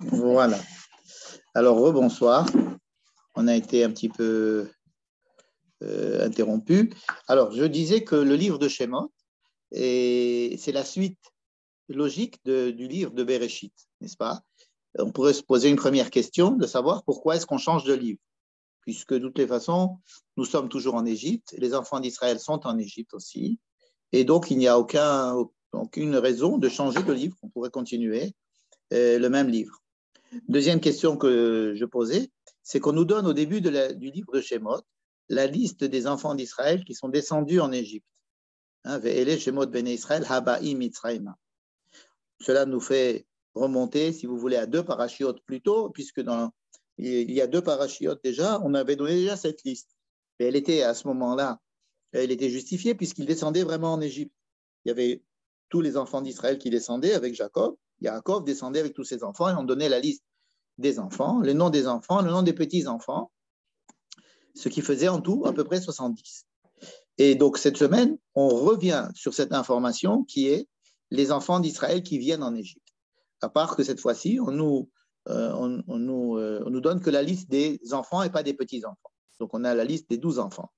Voilà. Alors, rebonsoir. On a été un petit peu interrompu. Alors, je disais que le livre de Shemot, c'est la suite logique du livre de Bereshit, n'est-ce pas? On pourrait se poser une première question de savoir pourquoi est-ce qu'on change de livre, puisque de toutes les façons, nous sommes toujours en Égypte, les enfants d'Israël sont en Égypte aussi, et donc il n'y a aucune raison de changer de livre. On pourrait continuer le même livre. Deuxième question que je posais, c'est qu'on nous donne au début du livre de Shemot la liste des enfants d'Israël qui sont descendus en Égypte. Ve'ele Shemot Bnei Israël Haba'im Mitzrayma. Cela nous fait remonter, si vous voulez, à 2 parachiotes plus tôt, puisque il y a 2 parachiotes déjà, on avait donné déjà cette liste. Et elle était à ce moment-là, elle était justifiée puisqu'ils descendaient vraiment en Égypte. Il y avait tous les enfants d'Israël qui descendaient avec Jacob. Jacob descendait avec tous ses enfants et on donnait la liste des enfants, le nom des enfants, le nom des petits-enfants, ce qui faisait en tout à peu près 70. Et donc cette semaine, on revient sur cette information qui est les enfants d'Israël qui viennent en Égypte. À part que cette fois-ci, on nous donne que la liste des enfants et pas des petits-enfants. Donc on a la liste des 12 enfants.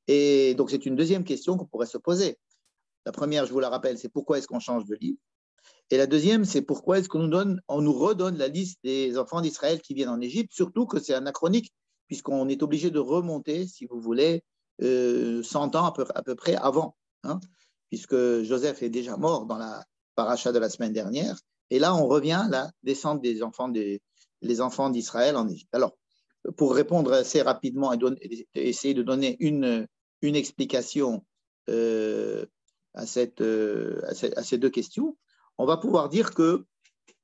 Et donc c'est une deuxième question qu'on pourrait se poser. La première, je vous la rappelle, c'est pourquoi est-ce qu'on change de livre? Et la deuxième, c'est pourquoi est-ce qu'on nous redonne la liste des enfants d'Israël qui viennent en Égypte, surtout que c'est anachronique, puisqu'on est obligé de remonter, si vous voulez, 100 ans à peu près avant, puisque Joseph est déjà mort dans la paracha de la semaine dernière. Et là, on revient à la descente des enfants d'Israël en Égypte. Alors, pour répondre assez rapidement et essayer de donner une explication à ces 2 questions, on va pouvoir dire que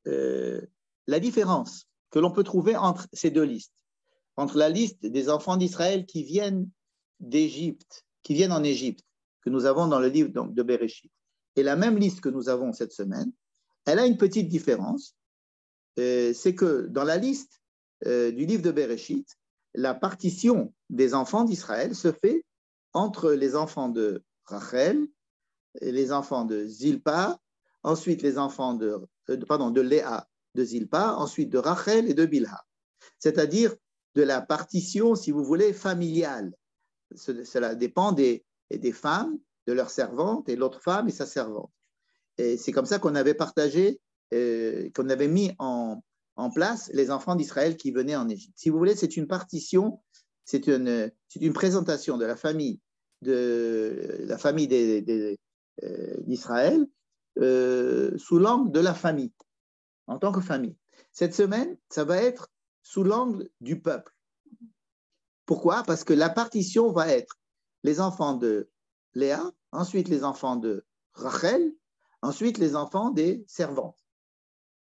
la différence que l'on peut trouver entre ces 2 listes, entre la liste des enfants d'Israël qui viennent d'Égypte, qui viennent en Égypte, que nous avons dans le livre de Bereshit, et la même liste que nous avons cette semaine, elle a une petite différence. C'est que dans la liste du livre de Bereshit, la partition des enfants d'Israël se fait entre les enfants de Rachel, et les enfants de Zilpa, ensuite les enfants de Léa de Zilpa, ensuite de Rachel et de Bilha. C'est-à-dire de la partition, si vous voulez, familiale. Cela dépend des femmes, de leurs servantes, et l'autre femme et sa servante. Et c'est comme ça qu'on avait partagé, qu'on avait mis en place les enfants d'Israël qui venaient en Égypte. Si vous voulez, c'est une partition, c'est une présentation de la famille d'Israël sous l'angle de la famille, en tant que famille. Cette semaine, ça va être sous l'angle du peuple. Pourquoi? Parce que la partition va être les enfants de Léa, ensuite les enfants de Rachel, ensuite les enfants des servantes,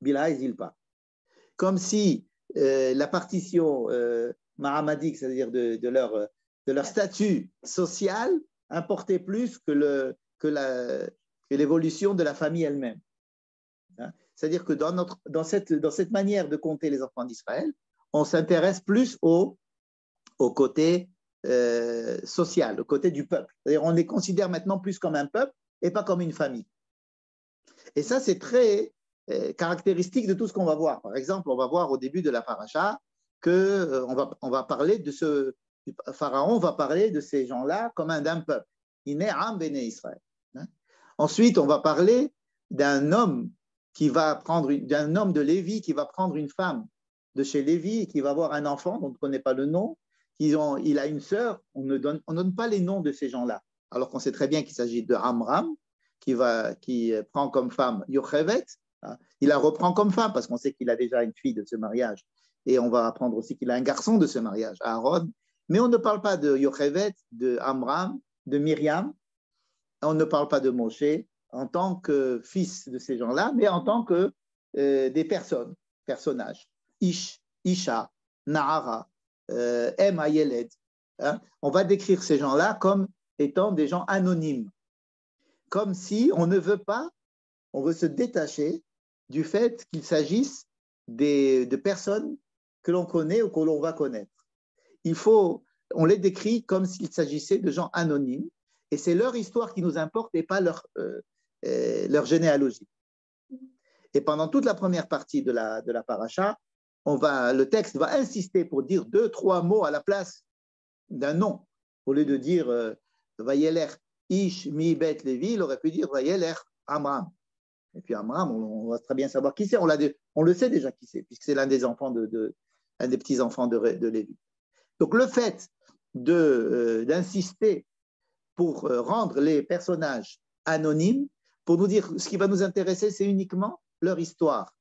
Bilha et Zilpa. Comme si la partition mahamadique, c'est-à-dire de leur statut social, importait plus que l'évolution de la famille elle-même. C'est-à-dire que dans cette manière de compter les enfants d'Israël, on s'intéresse plus au côté social, au côté du peuple. C'est-à-dire on les considère maintenant plus comme un peuple et pas comme une famille. Et ça, c'est très caractéristique de tout ce qu'on va voir. Par exemple, on va voir au début de la paracha qu'on va parler de Pharaon va parler de ces gens-là comme d'un peuple. Inéam Béné Israël. Ensuite, on va parler d'un homme d'un homme de Lévi qui va prendre une femme de chez Lévi et qui va avoir un enfant dont on ne connaît pas le nom. Il a une sœur, on ne donne pas les noms de ces gens-là, alors qu'on sait très bien qu'il s'agit de Amram, qui prend comme femme Yochevet. Il la reprend comme femme parce qu'on sait qu'il a déjà une fille de ce mariage. Et on va apprendre aussi qu'il a un garçon de ce mariage, Aaron. Mais on ne parle pas de Yochevet, de Amram, de Myriam. On ne parle pas de Moshe en tant que fils de ces gens-là, mais en tant que des personnages. Isha, Nahara, Ayeled. On va décrire ces gens-là comme étant des gens anonymes. Comme si on veut se détacher du fait qu'il s'agisse de personnes que l'on connaît ou que l'on va connaître. On les décrit comme s'il s'agissait de gens anonymes, et c'est leur histoire qui nous importe et pas leur généalogie. Et pendant toute la première partie de la paracha, le texte va insister pour dire 2-3 mots à la place d'un nom. Au lieu de dire Vayeler Ish Mi Bet Levi, il aurait pu dire Vayeler Amram. Et puis Amram, on va très bien savoir qui c'est. On le sait déjà qui c'est, puisque c'est l'un des enfants un des petits-enfants de Lévi. Donc le fait d'insister pour rendre les personnages anonymes, pour nous dire ce qui va nous intéresser, c'est uniquement leur histoire.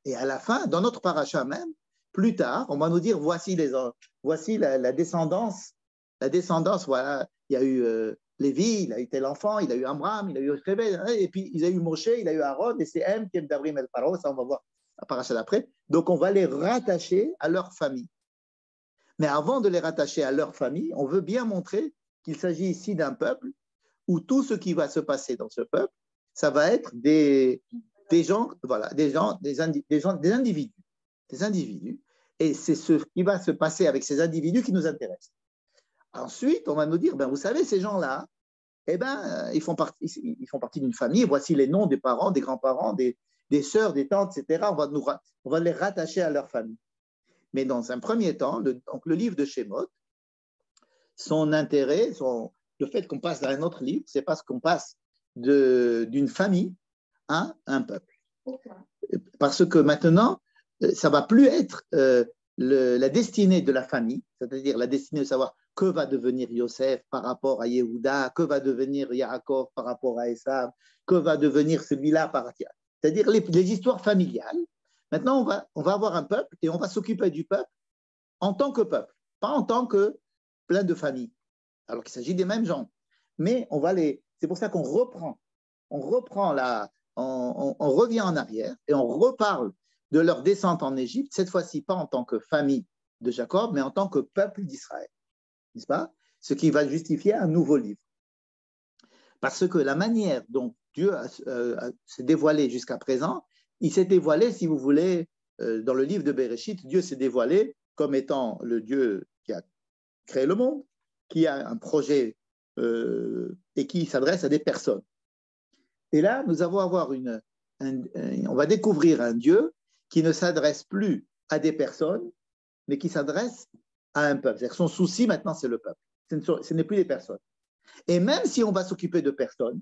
Et à la fin, dans notre paracha même, plus tard, on va nous dire voici la descendance. La descendance, voilà, il y a eu Lévi, il a eu tel enfant, il a eu Amram, il a eu Yochebed, et puis il a eu Moshe, il a eu Aaron, et c'est M qui est d'Abrim El Paro, ça on va voir la paracha d'après. Donc on va les rattacher à leur famille. Mais avant de les rattacher à leur famille, on veut bien montrer qu'il s'agit ici d'un peuple où tout ce qui va se passer dans ce peuple, ça va être des gens, voilà, des individus. Et c'est ce qui va se passer avec ces individus qui nous intéressent. Ensuite, on va nous dire, ben, vous savez, ces gens-là, eh ben, ils font partie d'une famille. Voici les noms des parents, des grands-parents, des sœurs, des tantes, etc. On va les rattacher à leur famille. Mais dans un premier temps, le livre de Shemot, son intérêt, le fait qu'on passe dans un autre livre, c'est parce qu'on passe d'une famille à un peuple. Pourquoi? Parce que maintenant, ça ne va plus être la destinée de la famille, c'est-à-dire la destinée de savoir que va devenir Yosef par rapport à Yehuda, que va devenir Yaakov par rapport à Esav, que va devenir celui-là par rapport à... C'est-à-dire les histoires familiales. Maintenant, on va avoir un peuple et on va s'occuper du peuple en tant que peuple, pas en tant que plein de familles, alors qu'il s'agit des mêmes gens. Mais c'est pour ça qu'on reprend on revient en arrière et on reparle de leur descente en Égypte, cette fois-ci pas en tant que famille de Jacob, mais en tant que peuple d'Israël, n'est-ce pas? Ce qui va justifier un nouveau livre. Parce que la manière dont Dieu s'est dévoilé jusqu'à présent, il s'est dévoilé, si vous voulez, dans le livre de Bereshit, Dieu s'est dévoilé comme étant le Dieu qui a créé le monde, qui a un projet et qui s'adresse à des personnes. Et là, nous allons avoir on va découvrir un Dieu qui ne s'adresse plus à des personnes, mais qui s'adresse à un peuple. C'est-à-dire son souci maintenant, c'est le peuple. Ce n'est plus des personnes. Et même si on va s'occuper de personnes,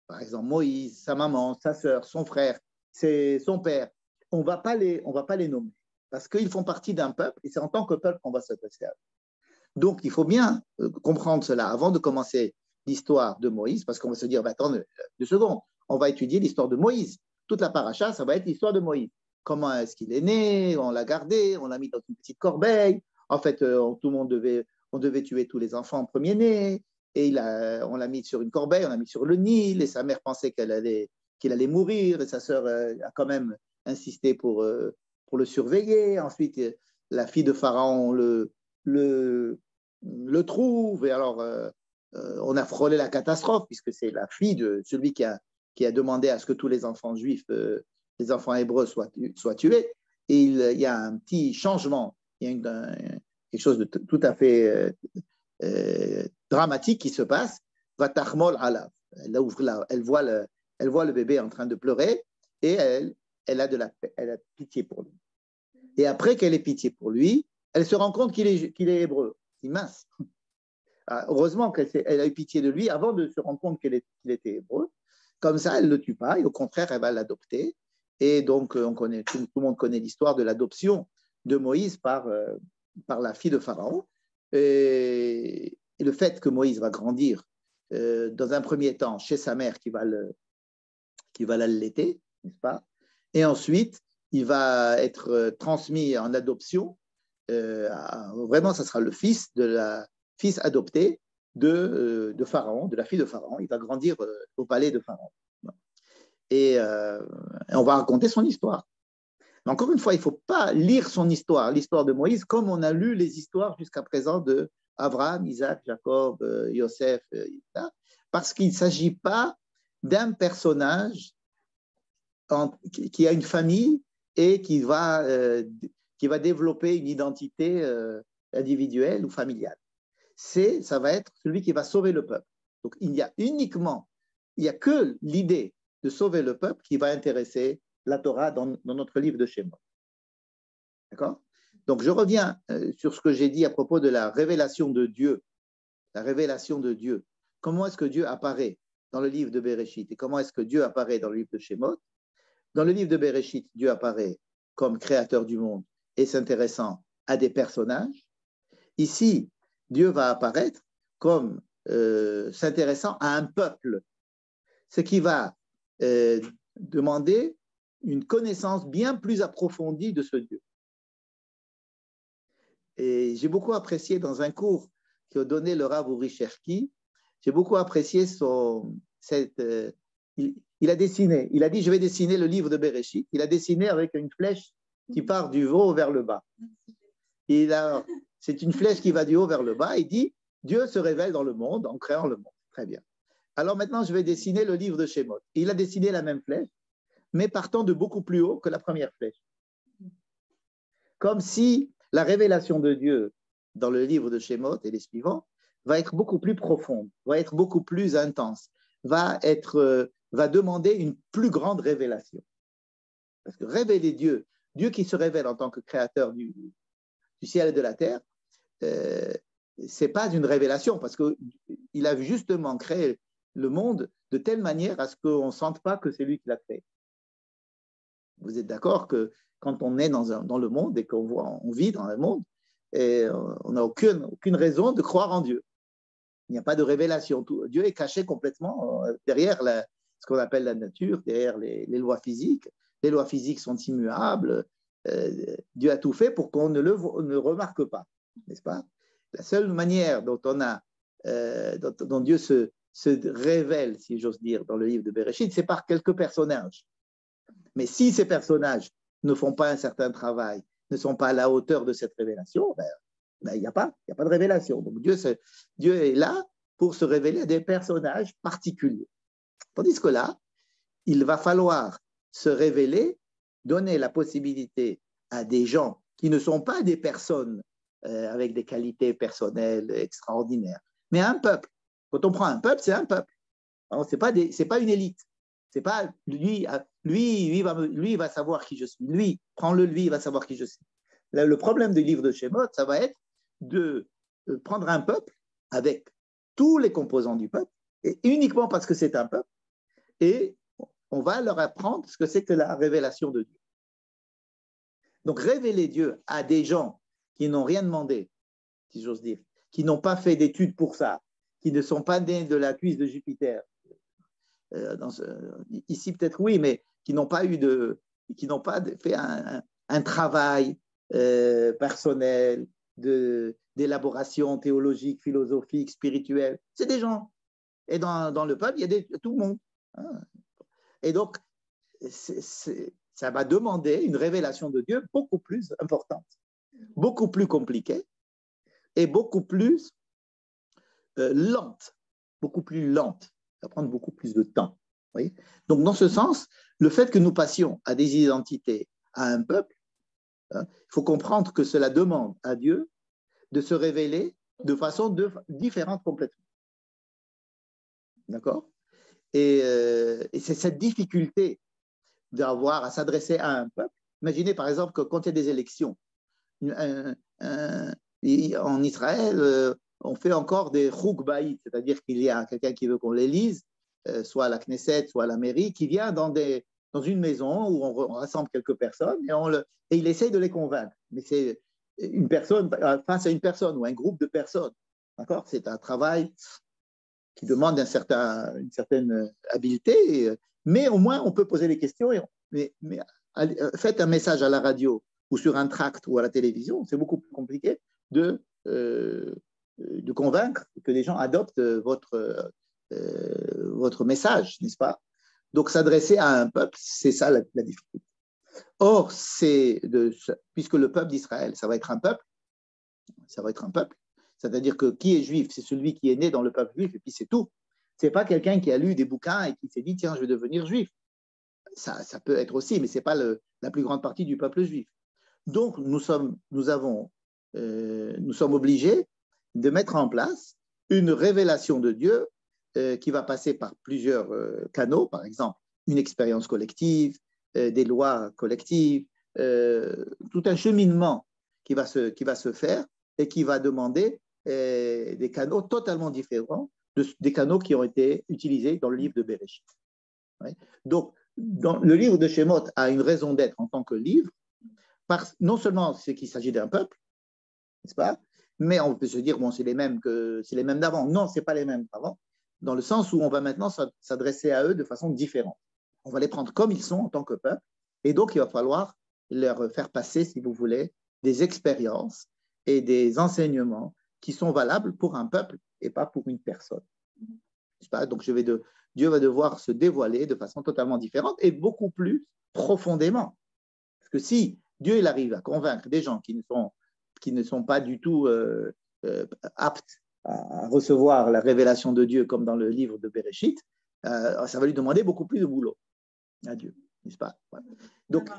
par exemple Moïse, sa maman, sa sœur, son frère, son père, on ne va pas les nommer parce qu'ils font partie d'un peuple et c'est en tant que peuple qu'on va s'adresser à eux. Donc, il faut bien comprendre cela avant de commencer l'histoire de Moïse, parce qu'on va se dire, attends 2 secondes, on va étudier l'histoire de Moïse. Toute la paracha, ça va être l'histoire de Moïse. Comment est-ce qu'il est né? On l'a gardé, on l'a mis dans une petite corbeille. En fait, tout le monde on devait tuer tous les enfants en premier-né. Et on l'a mis sur une corbeille, on l'a mis sur le Nil, et sa mère pensait qu'il allait mourir, et sa sœur a quand même insisté pour le surveiller. Ensuite, la fille de Pharaon le trouve, et alors on a frôlé la catastrophe, puisque c'est la fille de celui qui a demandé à ce que tous les enfants juifs, les enfants hébreux soient tués, et il y a un petit changement, il y a quelque chose de tout à fait dramatique qui se passe. Vatachmol alav, elle voit le bébé en train de pleurer, et elle a pitié pour lui. Et après qu'elle ait pitié pour lui, elle se rend compte qu'il est hébreu. C'est mince. Heureusement qu'elle a eu pitié de lui avant de se rendre compte qu'il était hébreu. Comme ça, elle ne le tue pas et au contraire, elle va l'adopter. Et donc, tout le monde connaît l'histoire de l'adoption de Moïse par la fille de Pharaon. Et le fait que Moïse va grandir dans un premier temps chez sa mère qui va l'allaiter, n'est-ce pas? Et ensuite, il va être transmis en adoption. Vraiment, ça sera le fils adopté de Pharaon, de la fille de Pharaon. Il va grandir au palais de Pharaon. Et on va raconter son histoire. Mais encore une fois, il ne faut pas lire son histoire, l'histoire de Moïse, comme on a lu les histoires jusqu'à présent de Abraham, Isaac, Jacob, Yosef, parce qu'il ne s'agit pas d'un personnage qui a une famille et qui va développer une identité individuelle ou familiale. Ça va être celui qui va sauver le peuple. Donc, il n'y a que l'idée de sauver le peuple qui va intéresser la Torah dans notre livre de Shemot. D'accord? Donc, je reviens sur ce que j'ai dit à propos de la révélation de Dieu. La révélation de Dieu. Comment est-ce que Dieu apparaît dans le livre de Bereshit et comment est-ce que Dieu apparaît dans le livre de Shemot? Dans le livre de Bereshit, Dieu apparaît comme créateur du monde et s'intéressant à des personnages. Ici, Dieu va apparaître comme s'intéressant à un peuple, ce qui va demander une connaissance bien plus approfondie de ce Dieu. Et j'ai beaucoup apprécié dans un cours qu'a donné le Rav Uri Cherki, j'ai beaucoup apprécié il a dessiné, il a dit je vais dessiner le livre de Bereshit, il a dessiné avec une flèche qui part du haut vers le bas. C'est une flèche qui va du haut vers le bas, il dit Dieu se révèle dans le monde en créant le monde. Très bien. Alors maintenant je vais dessiner le livre de Shemot. Il a dessiné la même flèche, mais partant de beaucoup plus haut que la première flèche. Comme si la révélation de Dieu dans le livre de Shemot et les suivants va être beaucoup plus profonde, va être beaucoup plus intense, va demander une plus grande révélation. Parce que révéler Dieu, Dieu qui se révèle en tant que créateur du ciel et de la terre, ce n'est pas une révélation, parce qu'il a justement créé le monde de telle manière à ce qu'on ne sente pas que c'est lui qui l'a créé. Vous êtes d'accord que quand on est dans le monde et on vit dans le monde, et on n'a aucune raison de croire en Dieu. Il n'y a pas de révélation. Dieu est caché complètement derrière ce qu'on appelle la nature, derrière les lois physiques. Les lois physiques sont immuables. Dieu a tout fait pour qu'on ne le remarque pas, n'est-ce pas? La seule manière dont Dieu se révèle, si j'ose dire, dans le livre de Bereshit, c'est par quelques personnages. Mais si ces personnages ne font pas un certain travail, ne sont pas à la hauteur de cette révélation, il n'y a pas de révélation. Donc Dieu est là pour se révéler à des personnages particuliers. Tandis que là, il va falloir se révéler, donner la possibilité à des gens qui ne sont pas des personnes avec des qualités personnelles extraordinaires, mais à un peuple. Quand on prend un peuple, c'est un peuple. Ce n'est pas une élite. C'est pas lui va savoir qui je suis. Lui, prends-le, lui, il va savoir qui je suis. Le problème du livre de Shemot, ça va être de prendre un peuple avec tous les composants du peuple, et uniquement parce que c'est un peuple, et on va leur apprendre ce que c'est que la révélation de Dieu. Donc, révéler Dieu à des gens qui n'ont rien demandé, si j'ose dire, qui n'ont pas fait d'études pour ça, qui ne sont pas nés de la cuisse de Jupiter, ici peut-être oui, mais qui n'ont pas fait un travail personnel d'élaboration théologique, philosophique, spirituelle. C'est des gens. Et dans le peuple, il y a tout le monde. Et donc, ça va demander une révélation de Dieu beaucoup plus importante, beaucoup plus compliquée et beaucoup plus lente, beaucoup plus lente. Ça va prendre beaucoup plus de temps. Oui. Donc, dans ce sens, le fait que nous passions à des identités, à un peuple, il faut comprendre que cela demande à Dieu de se révéler de façon différente complètement. D'accord? Et c'est cette difficulté d'avoir à s'adresser à un peuple. Imaginez par exemple que quand il y a des élections, en Israël, on fait encore des chouk baït, c'est-à-dire qu'il y a quelqu'un qui veut qu'on l'élise, soit à la Knesset, soit à la mairie, qui vient dans une maison où on rassemble quelques personnes et il essaye de les convaincre. Mais c'est une personne face à une personne ou un groupe de personnes. D'accord? C'est un travail qui demande une certaine habileté, mais au moins on peut poser les questions. Mais faites un message à la radio ou sur un tract ou à la télévision, c'est beaucoup plus compliqué de convaincre que les gens adoptent votre message, n'est-ce pas? Donc, s'adresser à un peuple, c'est ça la difficulté. Or, puisque le peuple d'Israël, ça va être un peuple, c'est-à-dire que qui est juif, c'est celui qui est né dans le peuple juif, et puis c'est tout. Ce n'est pas quelqu'un qui a lu des bouquins et qui s'est dit, tiens, je vais devenir juif. Ça peut être aussi, mais ce n'est pas la plus grande partie du peuple juif. Donc, nous sommes obligés de mettre en place une révélation de Dieu qui va passer par plusieurs canaux, par exemple une expérience collective, des lois collectives, tout un cheminement qui va se faire et qui va demander des canaux totalement différents des canaux qui ont été utilisés dans le livre de Bereshit. Ouais. Donc, le livre de Shemot a une raison d'être en tant que livre, non seulement c'est qu'il s'agit d'un peuple, n'est-ce pas? Mais on peut se dire, bon, c'est les mêmes d'avant. Non, ce n'est pas les mêmes d'avant, dans le sens où on va maintenant s'adresser à eux de façon différente. On va les prendre comme ils sont en tant que peuple, et donc il va falloir leur faire passer, si vous voulez, des expériences et des enseignements qui sont valables pour un peuple et pas pour une personne. N'est-ce pas? Donc Dieu va devoir se dévoiler de façon totalement différente et beaucoup plus profondément. Parce que si Dieu il arrive à convaincre des gens qui ne sont pas du tout aptes à recevoir la révélation de Dieu comme dans le livre de Bereshit, ça va lui demander beaucoup plus de boulot à Dieu, n'est-ce pas? Voilà. Donc,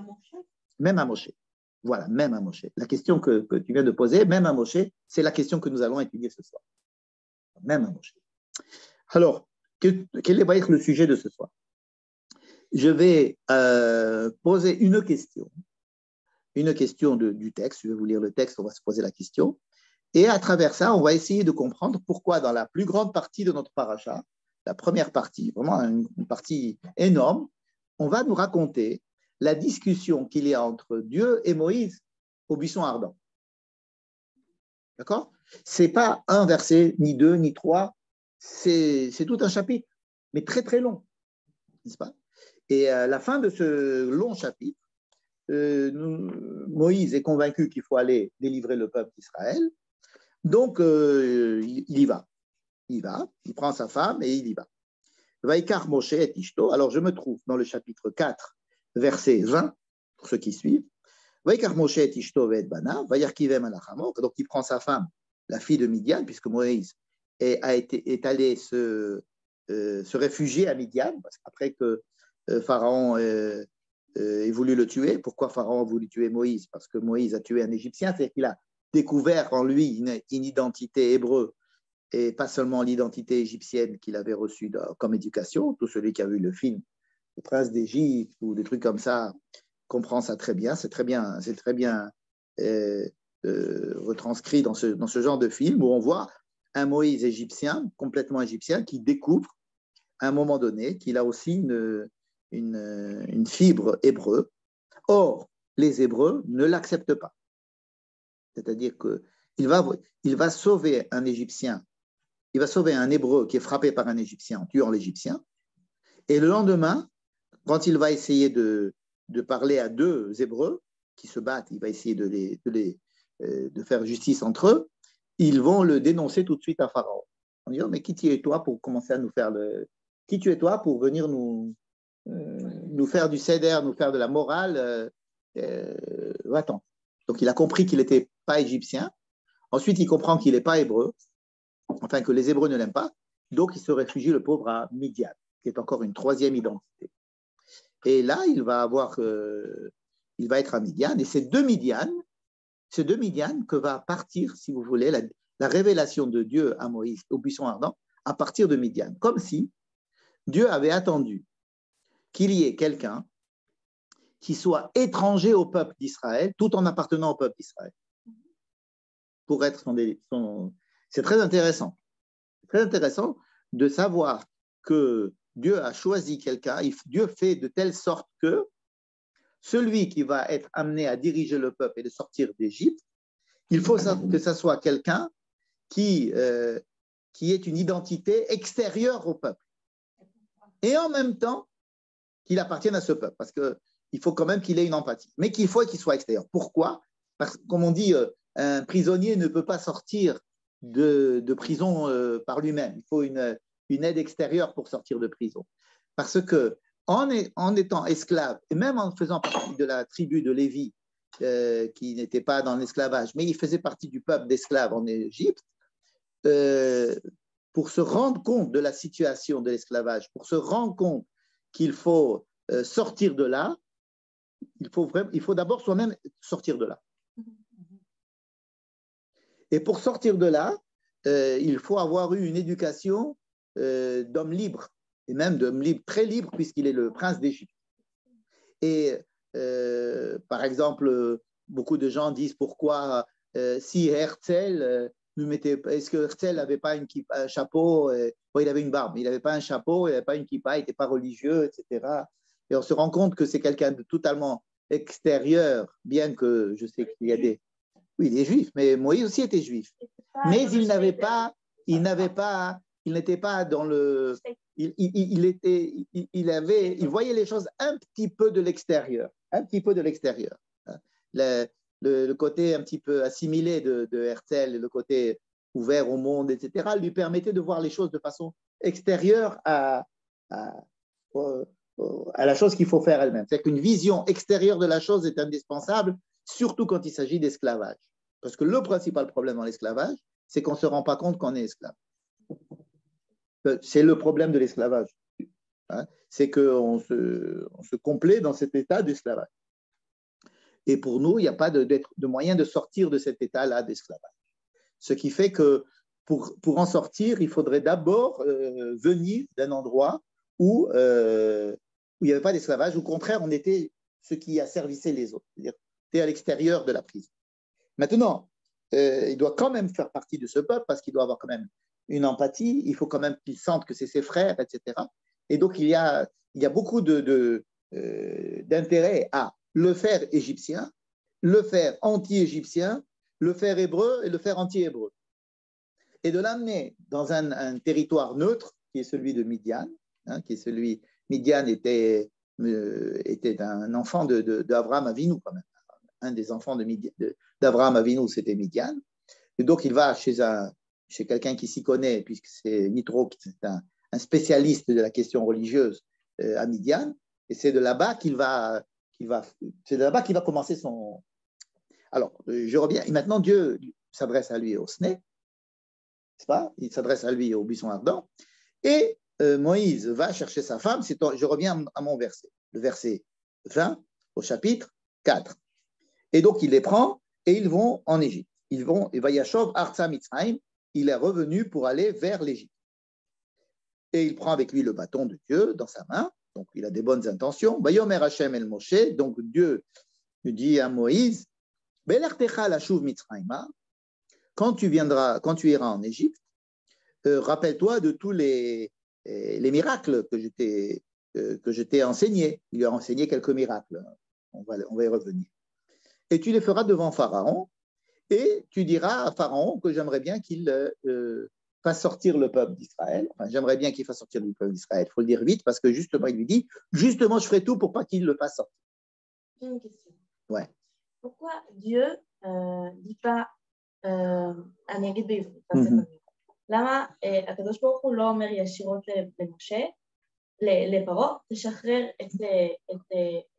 même à Moshe. Voilà, même à Moshe. La question que tu viens de poser, même à Moshe, c'est la question que nous allons étudier ce soir. Même à Moshe. Alors, quel va être le sujet de ce soir? Je vais poser une question du texte. Je vais vous lire le texte, on va se poser la question. Et à travers ça, on va essayer de comprendre pourquoi dans la plus grande partie de notre paracha, la première partie, vraiment une partie énorme, on va nous raconter la discussion qu'il y a entre Dieu et Moïse au buisson ardent. D'accord? Ce n'est pas un verset, ni deux, ni trois, c'est tout un chapitre, mais très très long, n'est-ce pas? Et à la fin de ce long chapitre, Moïse est convaincu qu'il faut aller délivrer le peuple d'Israël, donc il y va. Il prend sa femme et il y va. Vaikar Moshe et Ishto. Alors je me trouve dans le chapitre 4, verset 20, pour ceux qui suivent. Vaikar Moshe et Ishto et Bana, Vayarkivem alachamor. Donc il prend sa femme, la fille de Midian, puisque Moïse est allé se réfugier à Midian, parce qu'après que Pharaon ait voulu le tuer. Pourquoi Pharaon a voulu tuer Moïse? Parce que Moïse a tué un Égyptien, c'est-à-dire qu'il a découvert en lui une identité hébreu et pas seulement l'identité égyptienne qu'il avait reçue comme éducation. Tout celui qui a vu le film Le Prince d'Égypte ou des trucs comme ça comprend ça très bien. C'est très bien retranscrit dans ce genre de film où on voit un Moïse égyptien, complètement égyptien, qui découvre à un moment donné qu'il a aussi une fibre hébreu. Or, les Hébreux ne l'acceptent pas. C'est-à-dire qu'il va sauver un Égyptien, il va sauver un Hébreu qui est frappé par un Égyptien en tuant l'Égyptien, et le lendemain, quand il va essayer de parler à deux Hébreux qui se battent, il va essayer de faire justice entre eux, ils vont le dénoncer tout de suite à Pharaon. En disant, mais qui tu es toi pour commencer à nous faire Qui tu es toi pour venir nous faire du seder, nous faire de la morale va-t'en. Donc il a compris qu'il n'était pas égyptien. Ensuite, il comprend qu'il n'est pas hébreu, enfin que les Hébreux ne l'aiment pas. Donc il se réfugie, le pauvre, à Midian, qui est encore une troisième identité. Et là, il va être à Midian. Et c'est de Midian que va partir, si vous voulez, la révélation de Dieu à Moïse au buisson ardent, à partir de Midian. Comme si Dieu avait attendu qu'il y ait quelqu'un qui soit étranger au peuple d'Israël, tout en appartenant au peuple d'Israël. Pour être son... C'est très intéressant. C'est très intéressant de savoir que Dieu a choisi quelqu'un, Dieu fait de telle sorte que celui qui va être amené à diriger le peuple et de sortir d'Égypte, il faut que ce soit quelqu'un qui ait une identité extérieure au peuple. Et en même temps, qu'il appartienne à ce peuple, parce qu'il faut quand même qu'il ait une empathie, mais qu'il faut qu'il soit extérieur. Pourquoi? Parce que, comme on dit, un prisonnier ne peut pas sortir de prison par lui-même. Il faut une aide extérieure pour sortir de prison. Parce que en étant esclave, et même en faisant partie de la tribu de Lévi, qui n'était pas dans l'esclavage, mais il faisait partie du peuple d'esclaves en Égypte, pour se rendre compte de la situation de l'esclavage, pour se rendre compte qu'il faut sortir de là, il faut d'abord soi-même sortir de là. Et pour sortir de là, il faut avoir eu une éducation d'homme libre, et même d'homme libre, très libre, puisqu'il est le prince d'Égypte. Et par exemple, beaucoup de gens disent pourquoi si Herzl est-ce que Herzl n'avait pas un chapeau, il avait une barbe, il n'avait pas un chapeau, il n'avait pas une kippa, il n'était pas religieux, etc. Et on se rend compte que c'est quelqu'un de totalement extérieur, bien que je sais qu'il y a des... Oui, il est juif, mais Moïse aussi était juif. Mais il n'était pas dans le... Il voyait les choses un petit peu de l'extérieur, un petit peu de l'extérieur. Le côté un petit peu assimilé de Herzl, le côté ouvert au monde, etc., lui permettait de voir les choses de façon extérieure à la chose qu'il faut faire elle-même. C'est qu'une vision extérieure de la chose est indispensable, surtout quand il s'agit d'esclavage. Parce que le principal problème dans l'esclavage, c'est qu'on ne se rend pas compte qu'on est esclave. C'est le problème de l'esclavage. Hein, c'est qu'on se complaît dans cet état d'esclavage. Et pour nous, il n'y a pas de moyen de sortir de cet état-là d'esclavage. Ce qui fait que pour en sortir, il faudrait d'abord venir d'un endroit où il n'y avait pas d'esclavage. Au contraire, on était ce qui asservissait les autres. C'est-à-dire, c'était à l'extérieur de la prison. Maintenant, il doit quand même faire partie de ce peuple parce qu'il doit avoir quand même une empathie. Il faut quand même qu'il sente que c'est ses frères, etc. Et donc, il y a beaucoup d'intérêt à le faire égyptien, le faire anti-égyptien, le faire hébreu et le faire anti-hébreu. Et de l'amener dans un territoire neutre, qui est celui de Midian, hein, Midian était un enfant d'Abraham Avinu, quand même. Un des enfants d'Abraham Avinu, c'était Midian. Et donc, il va chez quelqu'un qui s'y connaît, puisque c'est Yitro, c'est un spécialiste de la question religieuse à Midian. Et c'est de là-bas qu'il va commencer son... Alors, je reviens. Et maintenant, Dieu s'adresse à lui au Sné, n'est-ce pas? Il s'adresse à lui au buisson ardent. Et Moïse va chercher sa femme. Je reviens à mon verset, le verset 20 au chapitre 4. Et donc, il les prend et ils vont en Égypte. Ils vont, et Vayashov Artsa Mitzrayim, il est revenu pour aller vers l'Égypte. Et il prend avec lui le bâton de Dieu dans sa main. Donc, il a des bonnes intentions. Vayomer Hashem el Moshe. Donc, Dieu dit à Moïse, Belartecha la shuv Mitzrayima, quand tu iras en Égypte, rappelle-toi de tous les miracles que je t'ai enseignés. Il lui a enseigné quelques miracles. On va y revenir. Et tu les feras devant Pharaon, et tu diras à Pharaon que j'aimerais bien qu'il fasse sortir le peuple d'Israël. Enfin, j'aimerais bien qu'il fasse sortir le peuple d'Israël. Il faut le dire vite, parce que justement, il lui dit, justement, je ferai tout pour pas qu'il le fasse sortir. J'ai une question. Ouais. Pourquoi Dieu dit pas, אני אגיד בעברית, למה הקדוש ברוך הוא לא אומר ישירות למשה, לפרעה, תשחרר את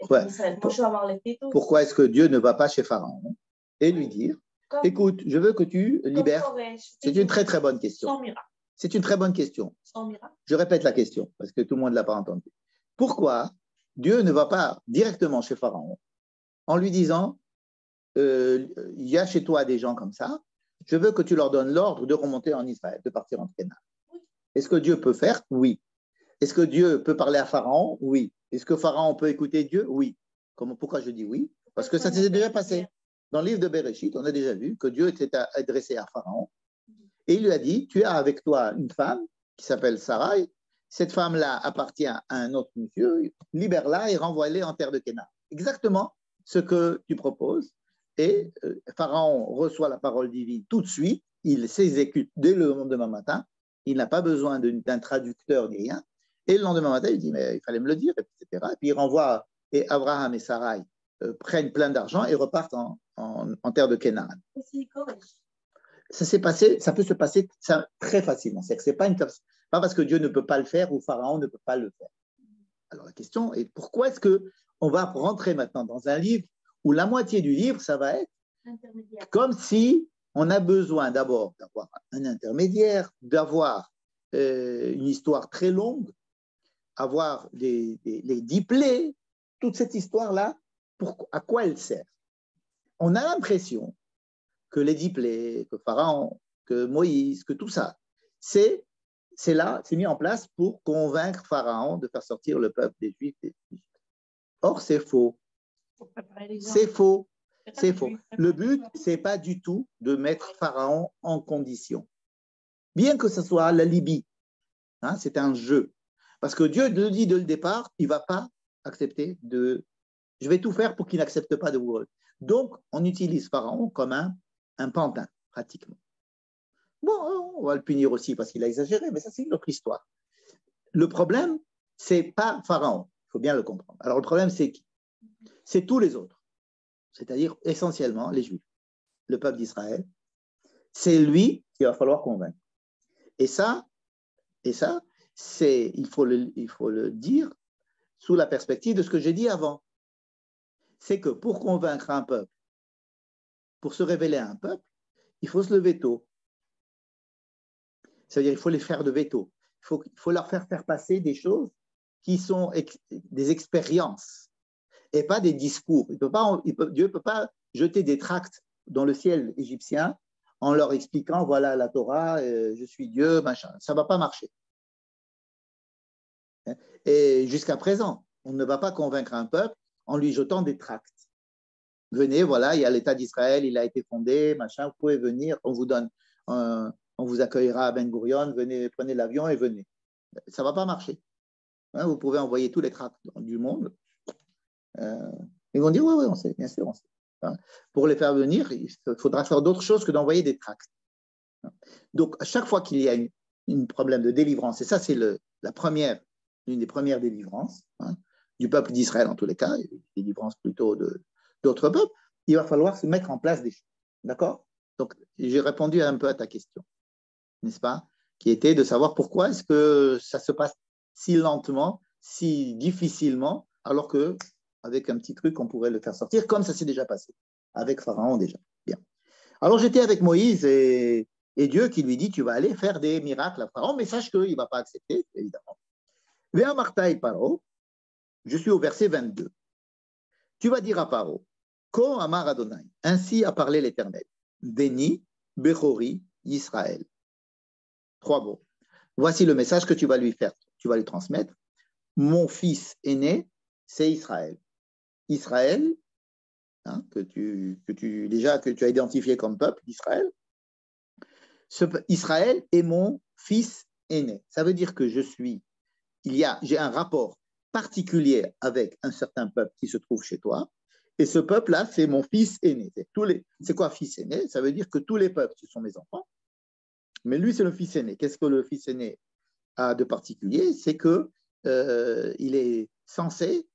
ישראל, כמו שהוא אמר לטיטוס? Pourquoi est-ce que Dieu ne va pas chez Pharaon et lui dire, écoute, je veux que tu libères. C'est une très très bonne question. Sans miracle. C'est une très bonne question. Sans miracle. Je répète la question parce que tout le monde ne l'a pas entendu. Pourquoi Dieu ne va pas directement chez Pharaon en lui disant, il y a chez toi des gens comme ça, je veux que tu leur donnes l'ordre de remonter en Israël, de partir en Canaan. Est-ce que Dieu peut faire? Oui. Est-ce que Dieu peut parler à Pharaon? Oui. Est-ce que Pharaon peut écouter Dieu? Oui. Pourquoi je dis oui? Parce que ça s'est déjà passé. Dans le livre de Bereshit, on a déjà vu que Dieu était adressé à Pharaon et il lui a dit, tu as avec toi une femme qui s'appelle Sarai, cette femme-là appartient à un autre monsieur, libère-la et renvoie-la en terre de Canaan. Exactement ce que tu proposes. Et Pharaon reçoit la parole divine tout de suite, il s'exécute dès le lendemain matin, il n'a pas besoin d'un traducteur ni rien. Et le lendemain matin, il dit, mais il fallait me le dire, etc. Et puis il renvoie, et Abraham et Sarai prennent plein d'argent et repartent en terre de Canaan. Ça peut se passer très facilement. C'est pas parce que Dieu ne peut pas le faire ou Pharaon ne peut pas le faire. Alors la question est, pourquoi est-ce qu'on va rentrer maintenant dans un livre où la moitié du livre, ça va être comme si on a besoin d'abord d'avoir un intermédiaire, d'avoir une histoire très longue, avoir les 10 plaies, toute cette histoire-là, à quoi elle sert? On a l'impression que les 10 plaies, que Pharaon, que Moïse, que tout ça, c'est mis en place pour convaincre Pharaon de faire sortir le peuple des Juifs. Or, c'est faux. C'est faux. C'est faux. Le but, ce n'est pas du tout de mettre Pharaon en condition. Bien que ce soit la Libye, hein, c'est un jeu. Parce que Dieu le dit dès le départ, il ne va pas accepter de... Je vais tout faire pour qu'il n'accepte pas de vous. Donc, on utilise Pharaon comme un pantin, pratiquement. Bon, on va le punir aussi parce qu'il a exagéré, mais ça, c'est une autre histoire. Le problème, ce n'est pas Pharaon. Il faut bien le comprendre. Alors, le problème, c'est qui? C'est tous les autres. C'est-à-dire essentiellement les Juifs, le peuple d'Israël. C'est lui qu'il va falloir convaincre. Et ça, il faut le dire sous la perspective de ce que j'ai dit avant. C'est que pour convaincre un peuple, pour se révéler à un peuple, il faut se lever tôt. C'est-à-dire qu'il faut les faire de veto. Il faut leur faire passer des choses qui sont des expériences et pas des discours. Dieu ne peut pas jeter des tracts dans le ciel égyptien en leur expliquant, voilà la Torah, je suis Dieu, machin. Ça ne va pas marcher. Et jusqu'à présent, on ne va pas convaincre un peuple en lui jetant des tracts. Venez, voilà, il y a l'État d'Israël, il a été fondé, machin, vous pouvez venir, on vous accueillera à Ben Gurion, venez, prenez l'avion et venez. Ça ne va pas marcher. Hein, vous pouvez envoyer tous les tracts du monde. Ils vont dire, oui, on sait, bien sûr, on sait. Hein. Pour les faire venir, il faudra faire d'autres choses que d'envoyer des tracts. Donc, à chaque fois qu'il y a un problème de délivrance, et ça, c'est l'une des premières délivrances, hein, du peuple d'Israël en tous les cas, délivrance plutôt d'autres peuples, il va falloir se mettre en place des choses. D'accord? Donc, j'ai répondu un peu à ta question, n'est-ce pas? Qui était de savoir pourquoi est-ce que ça se passe si lentement, si difficilement, alors qu'avec un petit truc, on pourrait le faire sortir, comme ça s'est déjà passé, avec Pharaon déjà. Bien. Alors, j'étais avec Moïse et Dieu qui lui dit, tu vas aller faire des miracles à Pharaon, mais sache qu'il ne va pas accepter, évidemment. Viens Martaï Paro, je suis au verset 22. Tu vas dire à Paro, Ko Amar Adonai, ainsi a parlé l'Éternel, Béni, Bechori, Israël. 3 mots. Voici le message que tu vas lui faire, tu vas lui transmettre. Mon fils aîné, c'est Israël. Israël, hein, que tu as identifié comme peuple d'Israël. Israël est mon fils aîné. Ça veut dire que j'ai un rapport particulier avec un certain peuple qui se trouve chez toi. Et ce peuple-là, c'est mon fils aîné. C'est quoi fils aîné? Ça veut dire que tous les peuples, ce sont mes enfants. Mais lui, c'est le fils aîné. Qu'est-ce que le fils aîné a de particulier? C'est qu'il est censé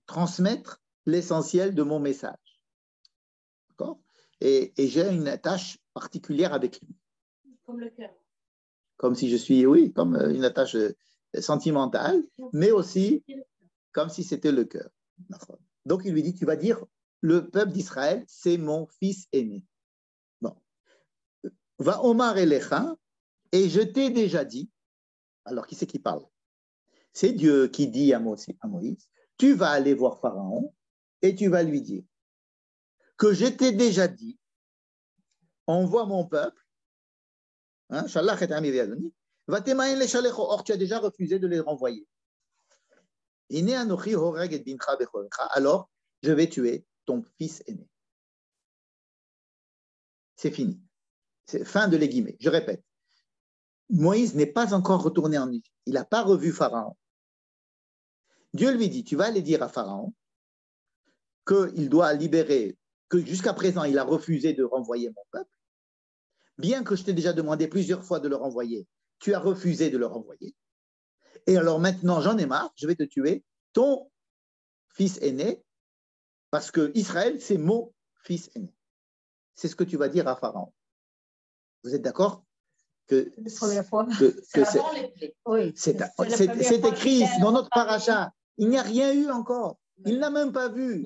transmettre l'essentiel de mon message. D'accord? Et j'ai une tâche particulière avec lui. Comme le cœur. Comme si je suis, oui, comme une attache sentimentale, mais aussi comme si c'était le cœur. Donc, il lui dit, tu vas dire, le peuple d'Israël, c'est mon fils aîné. Bon. Va Omar Elecha, et je t'ai déjà dit, alors qui c'est qui parle? C'est Dieu qui dit à Moïse, tu vas aller voir Pharaon et tu vas lui dire que je t'ai déjà dit, envoie mon peuple, hein, or tu as déjà refusé de les renvoyer. Alors, je vais tuer ton fils aîné. C'est fini. C'est fin de les guillemets. Je répète. Moïse n'est pas encore retourné en Égypte. Il n'a pas revu Pharaon. Dieu lui dit, tu vas aller dire à Pharaon qu'il doit libérer, que jusqu'à présent, il a refusé de renvoyer mon peuple. Bien que je t'ai déjà demandé plusieurs fois de le renvoyer, tu as refusé de le renvoyer. Et alors maintenant, j'en ai marre, je vais te tuer ton fils aîné, parce que Israël, c'est mon fils aîné. C'est ce que tu vas dire à Pharaon. Vous êtes d'accord que c'est écrit dans notre paracha. Il n'y a rien eu encore. Il n'a même pas vu.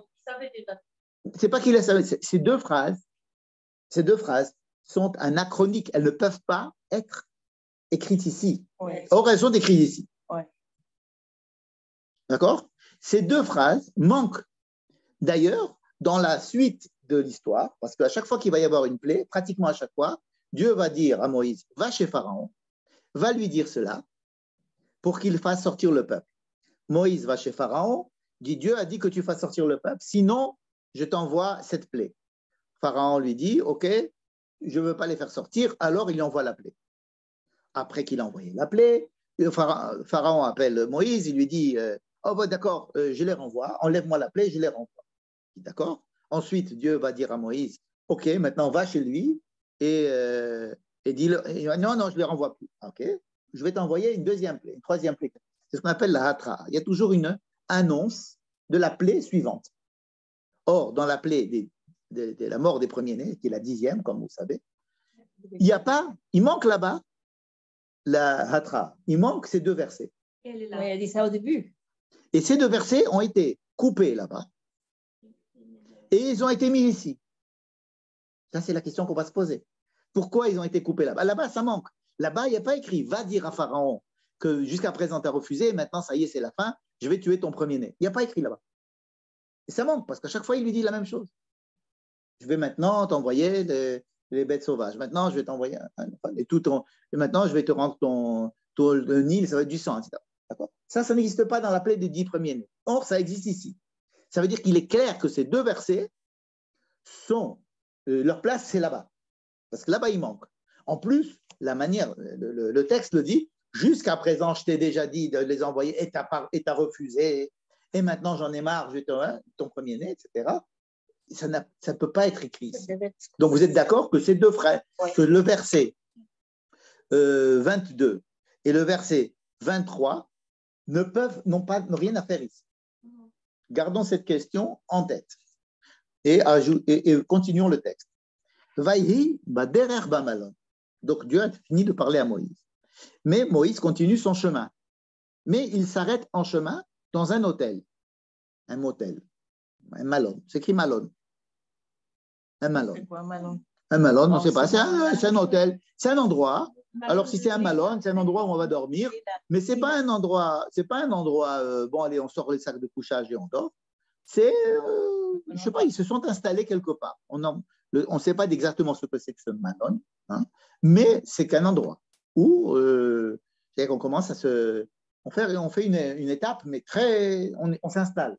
C'est pas qu'il a savait. Ces deux phrases sont anachroniques. Elles ne peuvent pas être écrites ici. Or, elles sont écrites ici. D'accord? Ces deux phrases manquent. D'ailleurs, dans la suite de l'histoire, parce qu'à chaque fois qu'il va y avoir une plaie, pratiquement à chaque fois, Dieu va dire à Moïse, va chez Pharaon, va lui dire cela pour qu'il fasse sortir le peuple. Moïse va chez Pharaon dit Dieu a dit que tu fasses sortir le peuple, sinon je t'envoie cette plaie. Pharaon lui dit, ok, je ne veux pas les faire sortir, alors il envoie la plaie. Après qu'il a envoyé la plaie, Pharaon appelle Moïse, il lui dit, oh bon, d'accord, je les renvoie, enlève-moi la plaie, je les renvoie. D'accord? Ensuite, Dieu va dire à Moïse, ok, maintenant va chez lui et dis-le, non, non, je ne les renvoie plus. Ok, je vais t'envoyer une deuxième plaie, une troisième plaie. C'est ce qu'on appelle la hatra. Il y a toujours une annonce de la plaie suivante. Or, dans la plaie de la mort des premiers-nés, qui est la 10e, comme vous savez, il manque là-bas la hatra. Il manque ces 2 versets. Elle est là. Oui, elle a dit ça au début. Et ces 2 versets ont été coupés là-bas et ils ont été mis ici. Ça, c'est la question qu'on va se poser. Pourquoi ils ont été coupés là-bas? Là-bas, ça manque. Là-bas, il n'y a pas écrit « Va dire à Pharaon que jusqu'à présent, tu as refusé, maintenant, ça y est, c'est la fin, je vais tuer ton premier-né. » Il n'y a pas écrit là-bas. Et ça manque, parce qu'à chaque fois, il lui dit la même chose. Je vais maintenant t'envoyer les bêtes sauvages. Maintenant, je vais t'envoyer et maintenant, je vais te rendre le Nil, ça va être du sang, etc. D'accord? Ça n'existe pas dans la plaie des 10 premiers-nés. Or, ça existe ici. Ça veut dire qu'il est clair que ces 2 versets sont, leur place, c'est là-bas. Parce que là-bas, il manque. En plus, la manière, le texte le dit, jusqu'à présent, je t'ai déjà dit de les envoyer et tu as refusé. Et maintenant, j'en ai marre, je vais ton premier-né, etc. Ça ne peut pas être écrit ici. Donc, vous êtes d'accord que ces 2 frères, ouais, que le verset 22 et le verset 23 n'ont rien à faire ici. Gardons cette question en tête et continuons le texte. Vaïhi baderer bamalon. Donc Dieu a fini de parler à Moïse. Mais Moïse continue son chemin. Mais il s'arrête en chemin dans un hôtel, un motel, un malon. C'est écrit malon. Un malon. c'est quoi, Manon? Un malon, on ne sait pas. C'est un hôtel, c'est un endroit. Alors si c'est un malon, c'est un endroit où on va dormir. Mais c'est pas un endroit. Bon allez, on sort les sacs de couchage et on dort. C'est, je ne sais pas, ils se sont installés quelque part. On ne sait pas exactement ce que c'est que ce Manon, hein, mais c'est qu'un endroit où on commence on fait une étape, mais on s'installe.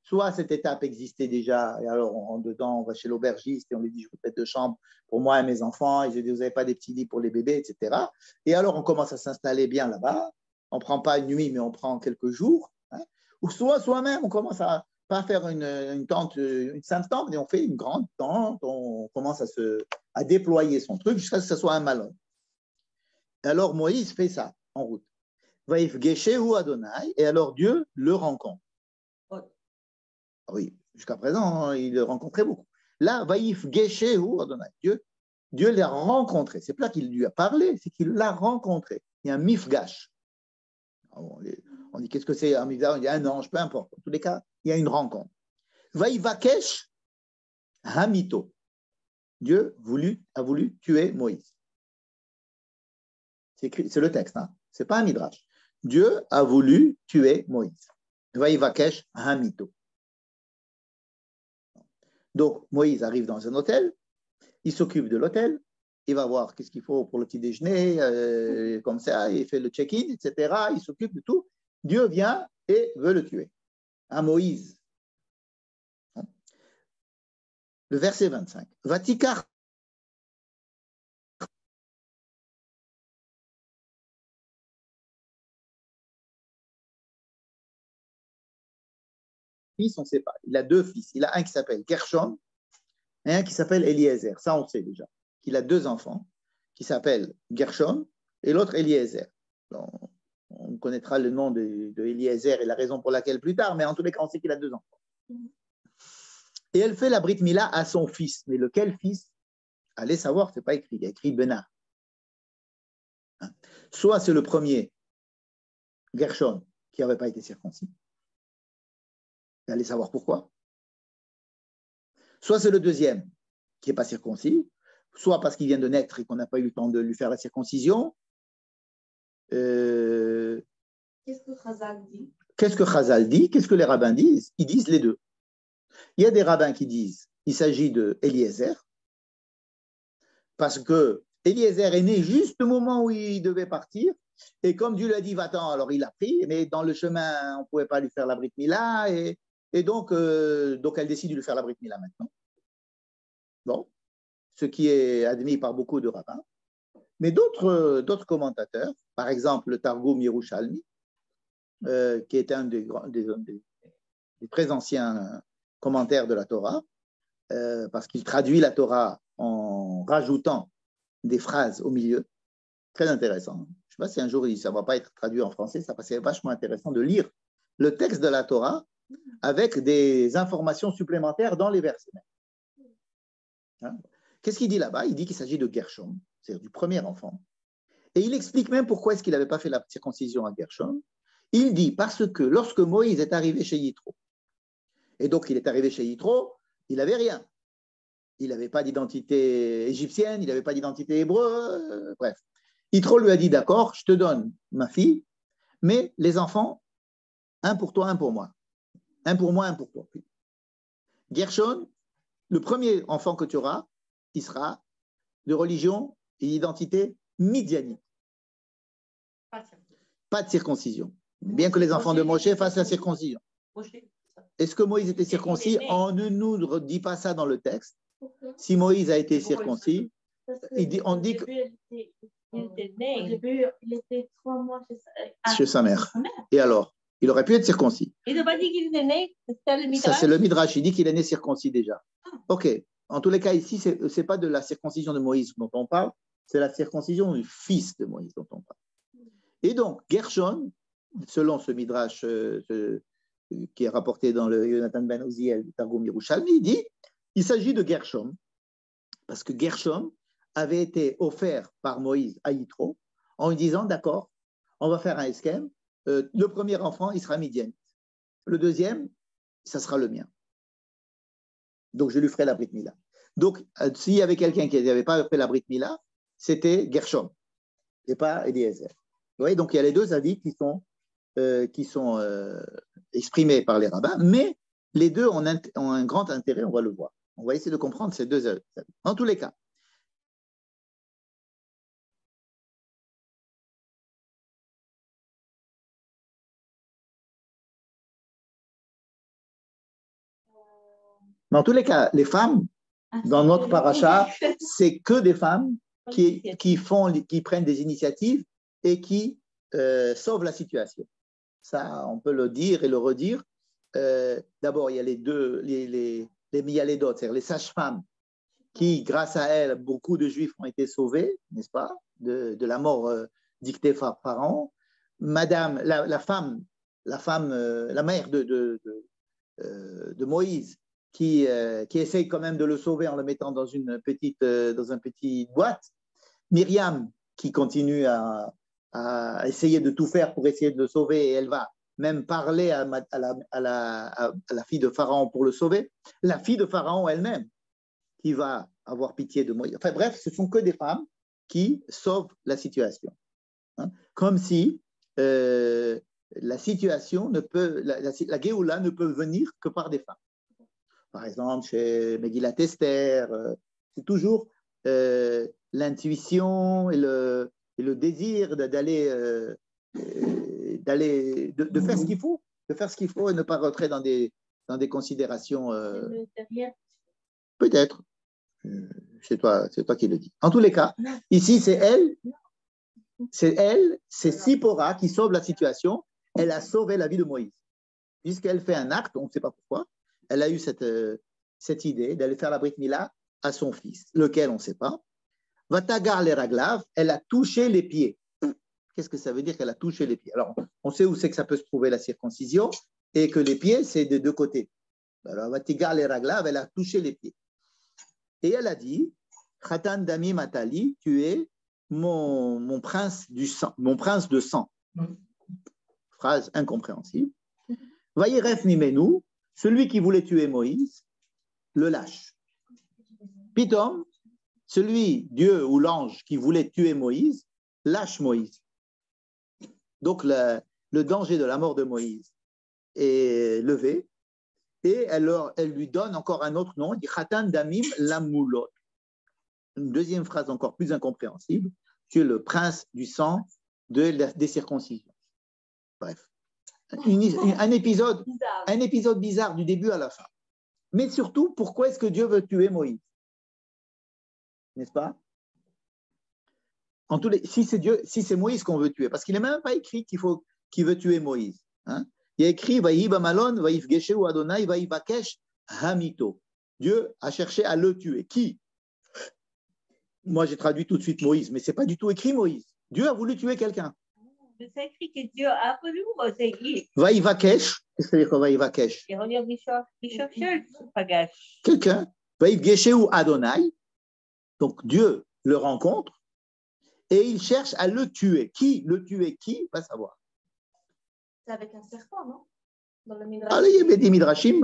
Soit cette étape existait déjà, et alors dedans, on va chez l'aubergiste et on lui dit, je veux peut-être 2 chambres pour moi et mes enfants, ils disent, vous n'avez pas des petits lits pour les bébés, etc. Et alors, on commence à s'installer bien là-bas, on ne prend pas une nuit, mais on prend quelques jours, hein. Ou soit soi-même, on commence à pas faire une tente, une simple tente, mais on fait une grande tente, on commence à déployer son truc jusqu'à ce que ce soit un malon. Alors Moïse fait ça en route. Vaïf Geshehu Adonai, et alors Dieu le rencontre. Oui, jusqu'à présent, il le rencontrait beaucoup. Là, Vaïf Geshehu Adonai, Dieu l'a rencontré. C'est pas qu'il lui a parlé, c'est qu'il l'a rencontré. Il y a un mifgash. On dit qu'est-ce que c'est un mifgash? On dit un ange, peu importe. En tous les cas, il y a une rencontre. Vaïvakesh Hamito. Dieu a voulu tuer Moïse. C'est le texte, hein? Ce n'est pas un midrash. Dieu a voulu tuer Moïse. Vaïvakesh Hamito. Donc, Moïse arrive dans un hôtel, il s'occupe de l'hôtel, il va voir qu'est-ce qu'il faut pour le petit déjeuner, comme ça, il fait le check-in, etc. Il s'occupe de tout. Dieu vient et veut le tuer. À Moïse. Le verset 25. Vatikar. On ne sait pas. Il a 2 fils. Il a un qui s'appelle Gershom et un qui s'appelle Eliezer. Ça, on sait déjà. Il a 2 enfants qui s'appellent Gershom et l'autre Eliezer. On connaîtra le nom de Eliezer et la raison pour laquelle plus tard, mais en tous les cas, on sait qu'il a 2 enfants. Et elle fait la Brit Mila à son fils. Mais lequel fils? Allez savoir, ce n'est pas écrit. Il y a écrit Benar. Soit c'est le premier, Gershom, qui n'avait pas été circoncis. Allez savoir pourquoi. Soit c'est le deuxième, qui n'est pas circoncis, soit parce qu'il vient de naître et qu'on n'a pas eu le temps de lui faire la circoncision. Qu'est-ce que Chazal dit? Qu'est-ce que Chazal dit? Qu'est-ce que les rabbins disent? Ils disent les 2. Il y a des rabbins qui disent qu'il s'agit de Eliezer, parce que Eliezer est né juste au moment où il devait partir, Et comme Dieu lui a dit, va-t'en, alors il a pris, mais dans le chemin, on ne pouvait pas lui faire la Brit Mila, et donc elle décide de lui faire la Brit Mila maintenant. Bon, ce qui est admis par beaucoup de rabbins. Mais d'autres commentateurs, par exemple le Targum Yerushalmi, qui est un des très anciens commentaires de la Torah, parce qu'il traduit la Torah en rajoutant des phrases au milieu. Très intéressant. Je ne sais pas si un jour ça ne va pas être traduit en français, ça c'est vachement intéressant de lire le texte de la Torah avec des informations supplémentaires dans les versets. Hein? Qu'est-ce qu'il dit là-bas? Il dit qu'il s'agit de Gershom, c'est-à-dire du premier enfant. Et il explique même pourquoi est-ce qu'il n'avait pas fait la circoncision à Gershom. Il dit parce que lorsque Moïse est arrivé chez Yitro, et donc il est arrivé chez Yitro, il n'avait rien. Il n'avait pas d'identité égyptienne, il n'avait pas d'identité hébreu, bref. Yitro lui a dit, d'accord, je te donne ma fille, mais les enfants, un pour toi, un pour moi. Un pour moi, un pour toi. Gershon, le premier enfant que tu auras, il sera de religion et d'identité midianite. Pas de circoncision. Bien que les enfants de Moshe fassent la circoncision. Est-ce que Moïse était circoncis? On ne nous dit pas ça dans le texte. Si Moïse a été circoncis, on dit que... Il était né, au début, il était 3 mois chez sa mère. Et alors? Il aurait pu être circoncis. Il n'a pas dit qu'il était né, c'était le Midrash. Ça, c'est le Midrash. Il dit qu'il est né circoncis déjà. Ok. En tous les cas, ici, ce n'est pas de la circoncision de Moïse dont on parle, c'est la circoncision du fils de Moïse dont on parle. Et donc, Gershon, selon ce Midrash qui est rapporté dans le Yonatan ben Uziel du Targum Yerushalmi, il dit il s'agit de Gershom, parce que Gershom avait été offert par Moïse à Yitro en lui disant d'accord, on va faire un esquème. Le premier enfant, il sera Midian. Le deuxième, ça sera le mien. Donc, je lui ferai la Brit Mila. Donc, s'il y avait quelqu'un qui n'avait pas fait la Brit Mila, c'était Gershom et pas Eliezer. Vous voyez, donc il y a les deux avis qui sont exprimés par les rabbins, mais les deux ont un grand intérêt, on va le voir. On va essayer de comprendre ces deux avis. En tous les cas, les femmes, dans notre paracha, c'est que des femmes qui prennent des initiatives et qui sauvent la situation. Ça, on peut le dire et le redire. D'abord, il y a les miyalédot, c'est-à-dire les sages-femmes, qui, grâce à elles, beaucoup de Juifs ont été sauvés, n'est-ce pas, de la mort dictée par Pharaon. Madame, la mère de Moïse, qui essaye quand même de le sauver en le mettant dans une petite boîte. Myriam, qui continue à essayer de tout faire pour essayer de le sauver, et elle va même parler à la fille de Pharaon pour le sauver. La fille de Pharaon elle-même, qui va avoir pitié de Moïse. Enfin bref, ce sont que des femmes qui sauvent la situation. Hein? Comme si la situation la Géoula ne peut venir que par des femmes. Par exemple, chez Megillat Esther, c'est toujours l'intuition et le désir de faire ce qu'il faut, et ne pas rentrer dans des considérations. Peut-être. C'est toi qui le dis. En tous les cas, ici, c'est Sipora qui sauve la situation. Elle a sauvé la vie de Moïse. Puisqu'elle fait un acte, on ne sait pas pourquoi, elle a eu cette idée d'aller faire la Brit Mila à son fils, lequel on ne sait pas. Vatagar les raglav, elle a touché les pieds. Qu'est-ce que ça veut dire qu'elle a touché les pieds? Alors, on sait où c'est que ça peut se trouver la circoncision, et que les pieds, c'est des deux côtés. Alors, Vatagar les raglav, elle a touché les pieds. Et elle a dit, Khatan Dami Matali, tu es mon prince du sang, mon prince de sang. Phrase incompréhensible. Vayiref Mimenu, celui qui voulait tuer Moïse, le lâche. Pitom, Dieu ou l'ange qui voulait tuer Moïse, lâche Moïse. Donc le danger de la mort de Moïse est levé, et elle lui donne encore un autre nom, il dit Khatan Damim Lamoulot. Une deuxième phrase encore plus incompréhensible, tu es le prince du sang des circoncisions. Bref, un épisode bizarre du début à la fin. Mais surtout, pourquoi est-ce que Dieu veut tuer Moïse? N'est-ce pas? Si c'est Moïse qu'on veut tuer, parce qu'il n'est même pas écrit qu'il veut tuer Moïse. Hein? Il y a écrit Vaï Bamalon, Vaï Geshu Adonai, Vaï Bakesh Hamito. Dieu a cherché à le tuer. Qui? Moi, j'ai traduit tout de suite Moïse, mais ce n'est pas du tout écrit Moïse. Dieu a voulu tuer quelqu'un. C'est écrit que Dieu a voulu, c'est écrit. Vaï Vakesh, qu'est-ce que ça veut dire quoi, Vaï Vakesh? Quelqu'un. Vaï Geshu Adonai. Donc Dieu le rencontre. Et il cherche à le tuer. Qui le tuer? Qui va savoir? C'est avec un serpent, non? Dans le Midrash. Allez, il y avait des Midrashim,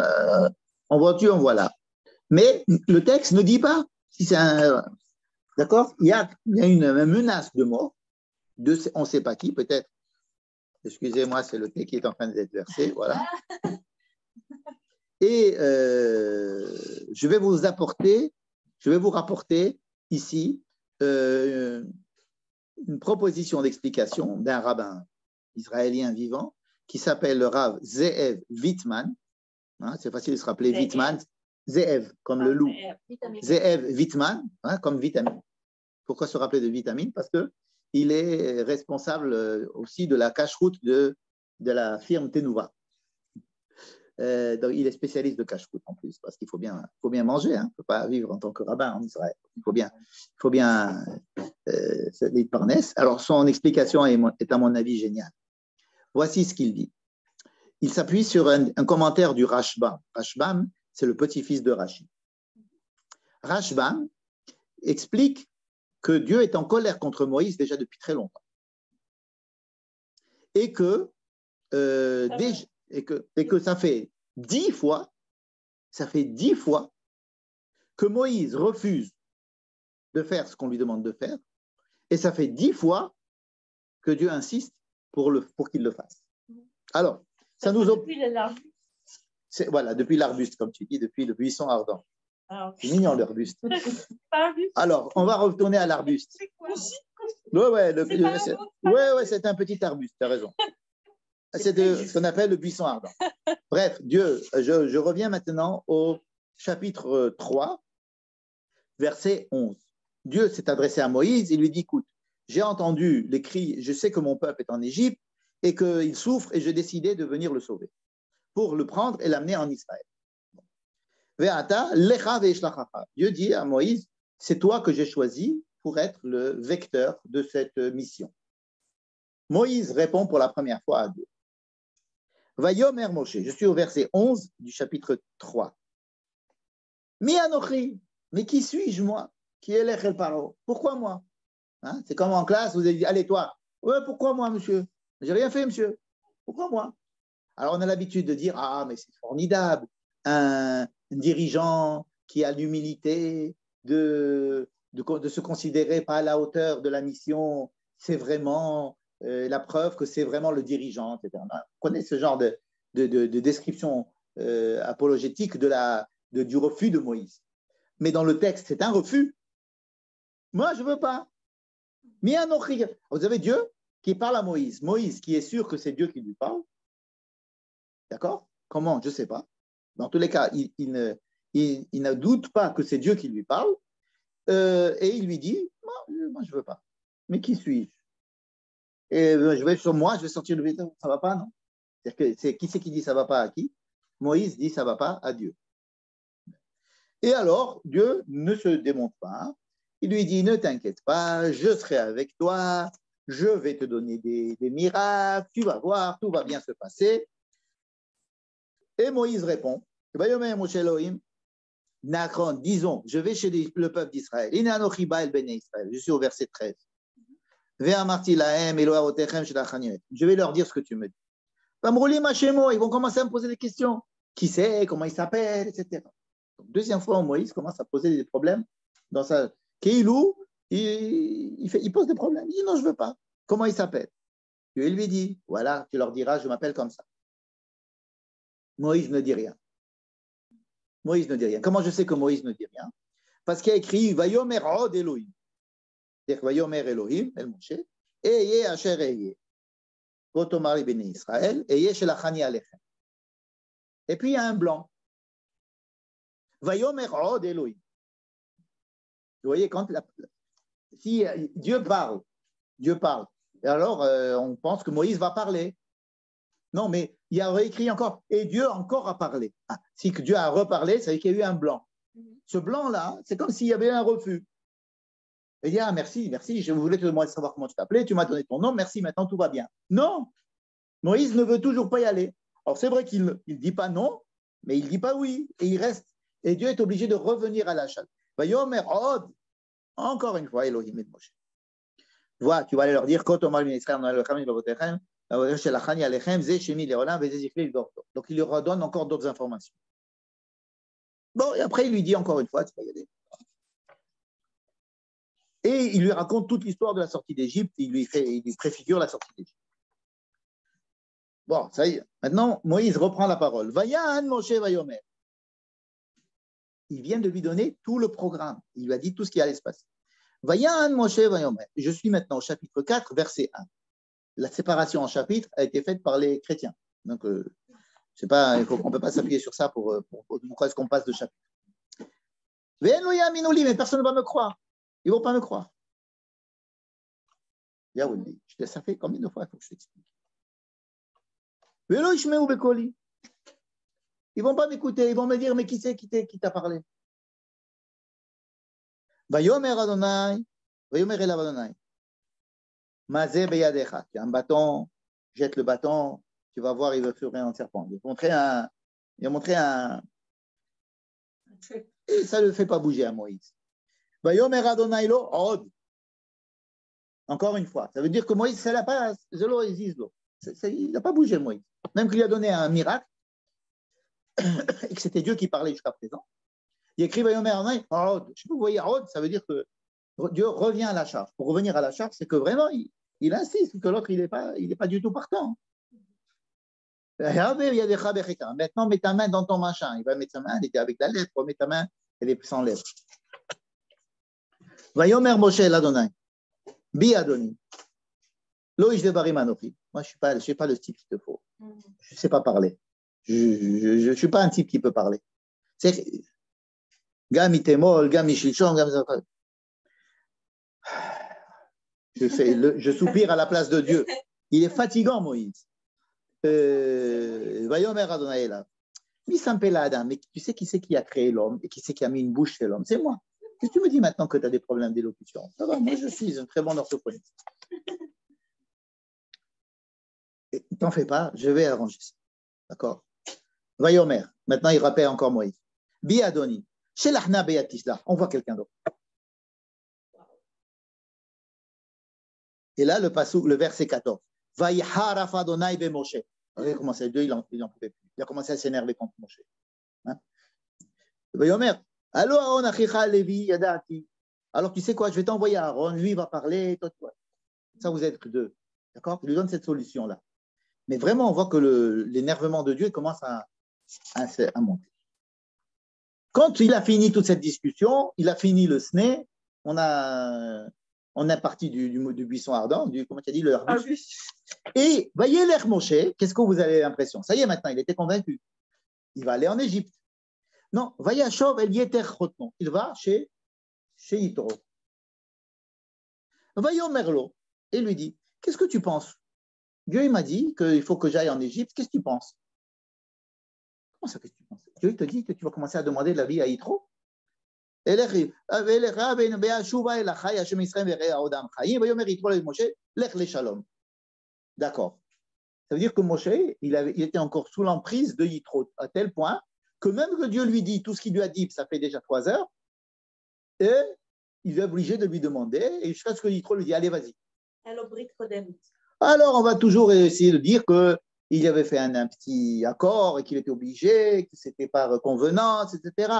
on voit tu, on voit là. Mais le texte ne dit pas si c'est un. D'accord? Il y a une menace de mort, on ne sait pas qui, peut-être. Excusez-moi, c'est le thé qui est en train d'être versé, voilà. Et je vais vous rapporter ici une proposition d'explication d'un rabbin israélien vivant qui s'appelle le Rav Ze'ev Wittman. Hein, c'est facile de se rappeler Wittman. Ze'ev, comme le loup. Ze'ev Wittman, hein, comme vitamine. Pourquoi se rappeler de vitamine? Parce qu'il est responsable aussi de la cache-route de la firme Tenouva. Donc il est spécialiste de cache-route en plus, parce qu'il faut bien manger. Hein. On ne peut pas vivre en tant que rabbin en Israël. Il faut bien les parnesses. Alors son explication est à mon avis géniale. Voici ce qu'il dit. Il s'appuie sur un commentaire du Rashbam. Rashbam, c'est le petit-fils de Rashi. Rashbam explique que Dieu est en colère contre Moïse déjà depuis très longtemps. Et que ça fait 10 fois que Moïse refuse de faire ce qu'on lui demande de faire, et ça fait 10 fois que Dieu insiste pour qu'il le fasse. Alors, ça nous depuis l'arbuste. Voilà, depuis l'arbuste, comme tu dis, depuis le buisson ardent. C'est mignon l'arbuste. Alors, on va retourner à l'arbuste. C'est quoi? Ouais, c'est un petit arbuste, tu as raison. C'est ce qu'on appelle le buisson ardent. Bref, Dieu, je reviens maintenant au chapitre 3, verset 11. Dieu s'est adressé à Moïse, il lui dit, écoute, j'ai entendu les cris, je sais que mon peuple est en Égypte et qu'il souffre et j'ai décidé de venir le sauver pour le prendre et l'amener en Israël. Dieu dit à Moïse, c'est toi que j'ai choisi pour être le vecteur de cette mission. Moïse répond pour la première fois à Dieu. Vayomer Moshe, je suis au verset 11 du chapitre 3. Mi anochi, mais qui suis-je moi? Qui est l'Echel Paro? Pourquoi moi? Hein? C'est comme en classe, vous avez dit, allez toi. Ouais, pourquoi moi, monsieur? J'ai rien fait, monsieur. Pourquoi moi? Alors on a l'habitude de dire, ah, mais c'est formidable, un dirigeant qui a l'humilité de se considérer pas à la hauteur de la mission, c'est vraiment la preuve que c'est vraiment le dirigeant, etc. Vous connaissez ce genre de description apologétique du refus de Moïse. Mais dans le texte, c'est un refus. Moi, je ne veux pas. Vous avez Dieu qui parle à Moïse. Moïse qui est sûr que c'est Dieu qui lui parle. D'accord? Comment? Je ne sais pas. Dans tous les cas, il ne doute pas que c'est Dieu qui lui parle. Et il lui dit, moi, je ne veux pas. Mais qui suis-je? Et je vais sortir le véto, ça ne va pas, non? Qui c'est qui dit ça ne va pas à qui? Moïse dit ça ne va pas à Dieu. Et alors, Dieu ne se démonte pas. Il lui dit, ne t'inquiète pas, je serai avec toi, je vais te donner des miracles, tu vas voir, tout va bien se passer. Et Moïse répond, disons, je vais chez le peuple d'Israël. Je suis au verset 13. Je vais leur dire ce que tu me dis. Ils vont commencer à me poser des questions. Qui c'est, comment il s'appelle, etc. Donc, deuxième fois, Moïse commence à poser des problèmes dans sa. Keilou, il pose des problèmes. Il dit non, je ne veux pas. Comment il s'appelle? Dieu lui dit, voilà, tu leur diras, je m'appelle comme ça. Moïse ne dit rien. Moïse ne dit rien. Comment je sais que Moïse ne dit rien? Parce qu'il y a écrit Vayomer Od Elohim. C'est-à-dire Vayomer Elohim, El Moshe, Eye asher eye. Kotomar li bnei Israël, eye shelachani alechem. Et puis il y a un blanc. Vayomer od Elohim. Vous voyez, si Dieu parle, et alors on pense que Moïse va parler. Non, mais il y a réécrit encore, et Dieu encore a parlé. Ah, si que Dieu a reparlé, ça veut dire qu'il y a eu un blanc. Ce blanc-là, c'est comme s'il y avait un refus. Il dit, ah, merci, je voulais te demander de savoir comment tu t'appelais, tu m'as donné ton nom, merci, maintenant tout va bien. Non, Moïse ne veut toujours pas y aller. Alors c'est vrai qu'il ne dit pas non, mais il ne dit pas oui, et il reste. Et Dieu est obligé de revenir à la chasse. Vayomer od, encore une fois, Elohim et Moshe. Tu vois, tu vas aller leur dire, donc il leur redonne encore d'autres informations. Bon, et après il lui dit encore une fois, tu vas y aller. Et il lui raconte toute l'histoire de la sortie d'Égypte, il lui préfigure la sortie d'Égypte. Bon, ça y est. Maintenant, Moïse reprend la parole. Vayan Moshe Vayomer. Il vient de lui donner tout le programme. Il lui a dit tout ce qui allait se passer. Vayan Moshe Vayomer. Je suis maintenant au chapitre 4, verset 1. La séparation en chapitres a été faite par les chrétiens. Donc, on ne peut pas s'appuyer sur ça pour est-ce qu'on passe de chapitre. Mais personne ne va me croire. Ils ne vont pas me croire. Yaouli, ça fait combien de fois il faut que je t'explique? Ils ne vont pas m'écouter, ils vont me dire, mais qui c'est qui t'a parlé? Vayomer Adonai, Vayomer Elav Adonai. Mazé beyadecha. Tu as un bâton, jette le bâton, tu vas voir, il va faire un serpent. Il a montré un. Et ça ne le fait pas bouger à Moïse. Vayomer Adonai lo od. Encore une fois, ça veut dire que Moïse, ça l'a pas, il n'a pas bougé Moïse. Même qu'il lui a donné un miracle, et que c'était Dieu qui parlait jusqu'à présent. Il écrit Vayomer Adonai od. Je sais pas, vous voyez od, ça veut dire que Dieu revient à la charge. Pour revenir à la charge, c'est que vraiment, il insiste que l'autre, il n'est pas du tout partant. Maintenant, mets ta main dans ton machin. Il va mettre sa main, elle était avec la lettre, mets ta main, elle est sans lettre. Vayomer Moshe l'Adonai. Bi Adoni. Loïch de Barimanofi. Moi, je ne suis pas le type qu'il te faut. Je ne sais pas parler. Je ne suis pas un type qui peut parler. C'est Gam Itemol, Gam Ishilchon, Gam. Je soupire à la place de Dieu. Il est fatigant, Moïse. Vayomer Adonai là. Mais tu sais qui c'est qui a créé l'homme et qui c'est qui a mis une bouche chez l'homme? C'est moi. Qu'est-ce que tu me dis maintenant que tu as des problèmes d'élocution? Ça va, moi je suis un très bon orthophoniste. T'en fais pas, je vais arranger ça. D'accord? Vayomer. Maintenant il rappelle encore Moïse. Bi Adoni. Shelachna beyatisla. On voit quelqu'un d'autre. Et là, le verset 14. Vaïharaf Adonai be Moshe. Vous voyez comment c'est, Dieu, il n'en pouvait plus. Il a commencé à s'énerver contre Moshe. Vayomer. Alors, Aaron achicha Levi yadati. Alors, tu sais quoi, je vais t'envoyer à Aaron, lui, il va parler, toi. Ça, vous êtes que deux. D'accord? Il lui donne cette solution-là. Mais vraiment, on voit que l'énervement de Dieu commence à monter. Quand il a fini toute cette discussion, il a fini le sné, on est parti du buisson ardent, comment tu as dit, le arbuste. Et voyez l'air Moshe, qu'est-ce que vous avez l'impression? Ça y est, maintenant, il était convaincu. Il va aller en Égypte. Non, Vayashov el Yeter Chotnon. Il va chez Yitro. Vayomerlo. Et lui dit, qu'est-ce que tu penses? Dieu, il m'a dit qu'il faut que j'aille en Égypte. Qu'est-ce que tu penses? Comment ça, qu'est-ce que tu penses? Dieu, il te dit que tu vas commencer à demander de la vie à Yitro? D'accord. Ça veut dire que Moshe, il était encore sous l'emprise de Yitro, à tel point que même que Dieu lui dit tout ce qu'il lui a dit, ça fait déjà 3 heures, et il est obligé de lui demander, et jusqu'à ce que Yitro lui dit, allez, vas-y. Alors, on va toujours essayer de dire qu'il avait fait un petit accord et qu'il était obligé, que c'était par convenance, etc.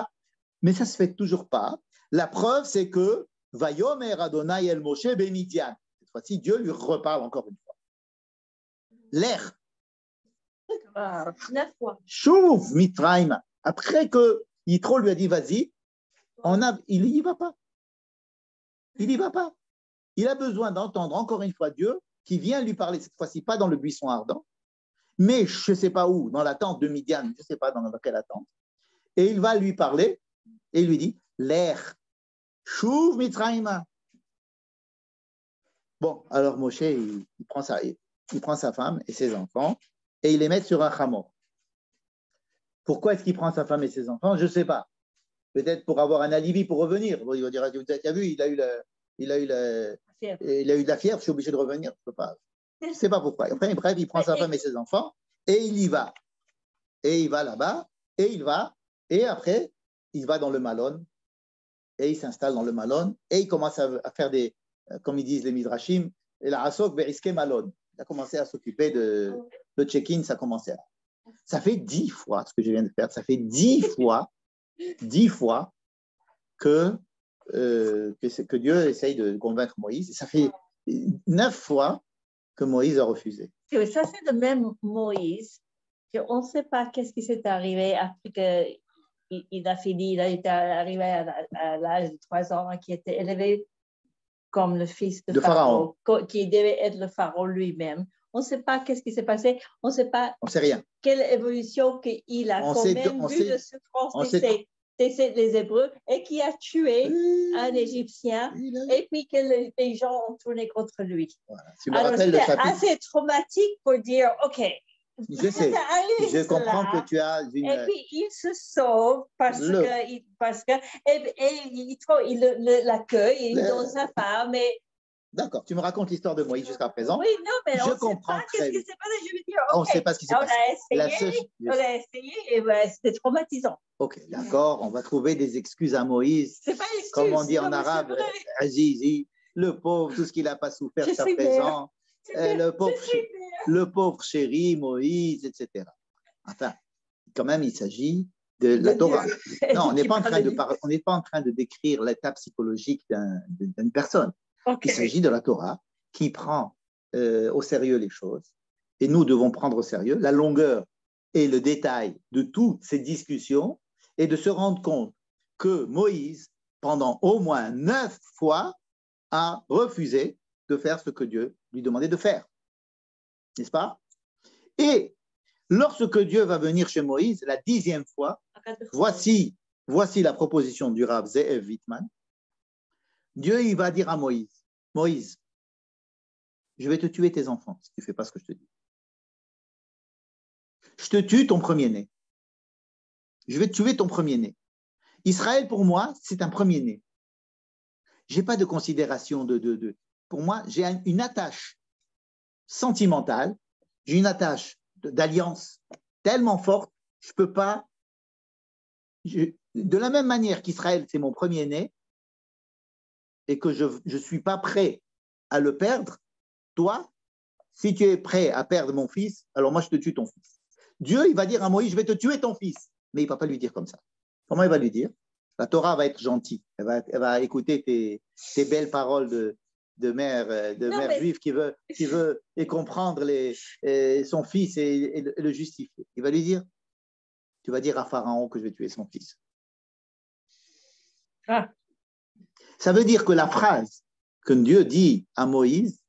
Mais ça ne se fait toujours pas. La preuve, c'est que Vayomer Adonai el Moshe bemidian. Cette fois-ci, Dieu lui reparle encore une fois. L'air. 9 fois. Chouv Mitraim. Après que Yitro lui a dit vas-y, il n'y va pas. Il n'y va pas. il a besoin d'entendre encore une fois Dieu qui vient lui parler, cette fois-ci pas dans le buisson ardent, mais je ne sais pas où, dans la tente de Midian, je ne sais pas dans quelle attente. Et il va lui parler et il lui dit, l'air, chouv mitraïma. Bon, alors Moshe, il prend sa femme et ses enfants et il les met sur un chameau. Pourquoi est-ce qu'il prend sa femme et ses enfants? Je ne sais pas. Peut-être pour avoir un alibi pour revenir. Il va dire, tu as vu, il a eu de la fièvre, je suis obligé de revenir. Je ne sais pas pourquoi. Après, bref, il prend sa femme et ses enfants et il y va. Et il va là-bas et après, il va dans le Malone et il s'installe dans le Malone et il commence à faire des, comme ils disent les Midrashim, la Asok Beriske Malone. Il a commencé à s'occuper de check-in, ça a commencé à. Ça fait 10 fois ce que je viens de faire. Ça fait 10 fois que Dieu essaye de convaincre Moïse. Ça fait 9 fois que Moïse a refusé. Ça, c'est le même Moïse qu'on ne sait pas qu'est-ce qui s'est arrivé après qu'il a fini. Il était arrivé à l'âge de 3 ans, qui était élevé comme le fils de Pharaon, qui devait être le Pharaon lui-même. On ne sait pas qu'est-ce qui s'est passé. On ne sait pas rien. Quelle évolution qu'il a vu de souffrance des Hébreux et qui a tué un Égyptien et puis que les gens ont tourné contre lui. Voilà. Alors, c'est assez traumatique pour dire, OK, je sais, je comprends que tu as une... Et puis, il se sauve parce que il l'accueille, il donne sa femme et... D'accord, tu me racontes l'histoire de Moïse jusqu'à présent. Oui, non, mais on ne sait pas qu'est-ce qui s'est passé. Je veux dire, on ne sait pas ce qui s'est passé. On a essayé et voilà, c'était traumatisant. Ok, d'accord, on va trouver des excuses à Moïse. C'est pas excuse. Comme on dit en arabe, Azizi, le pauvre, tout ce qu'il n'a pas souffert jusqu'à présent. Le pauvre chéri, Moïse, etc. Enfin, quand même, il s'agit de la Torah. Non, on n'est pas en train de décrire l'état psychologique d'une personne. Okay. Il s'agit de la Torah qui prend au sérieux les choses et nous devons prendre au sérieux la longueur et le détail de toutes ces discussions et de se rendre compte que Moïse, pendant au moins 9 fois, a refusé de faire ce que Dieu lui demandait de faire. N'est-ce pas? Et lorsque Dieu va venir chez Moïse, la 10e fois, voici la proposition du Rav Ze'ev Wittman. Dieu, il va dire à Moïse, Moïse, je vais te tuer tes enfants si tu ne fais pas ce que je te dis. Je te tue ton premier-né. Je vais tuer ton premier-né. Israël, pour moi, c'est un premier-né. Je n'ai pas de considération Pour moi, j'ai une attache sentimentale, j'ai une attache d'alliance tellement forte, je ne peux pas... de la même manière qu'Israël, c'est mon premier-né, et que je ne suis pas prêt à le perdre, toi, si tu es prêt à perdre mon fils, alors moi, je te tue ton fils. Dieu, il va dire à Moïse, je vais te tuer ton fils. Mais il ne va pas lui dire comme ça. Comment il va lui dire? La Torah va être gentille. Elle va écouter tes belles paroles de mère juive qui veut et comprendre son fils et le justifier. Il va lui dire, tu vas dire à Pharaon que je vais tuer son fils. Ah. Ça veut dire que la phrase que Dieu dit à Moïse,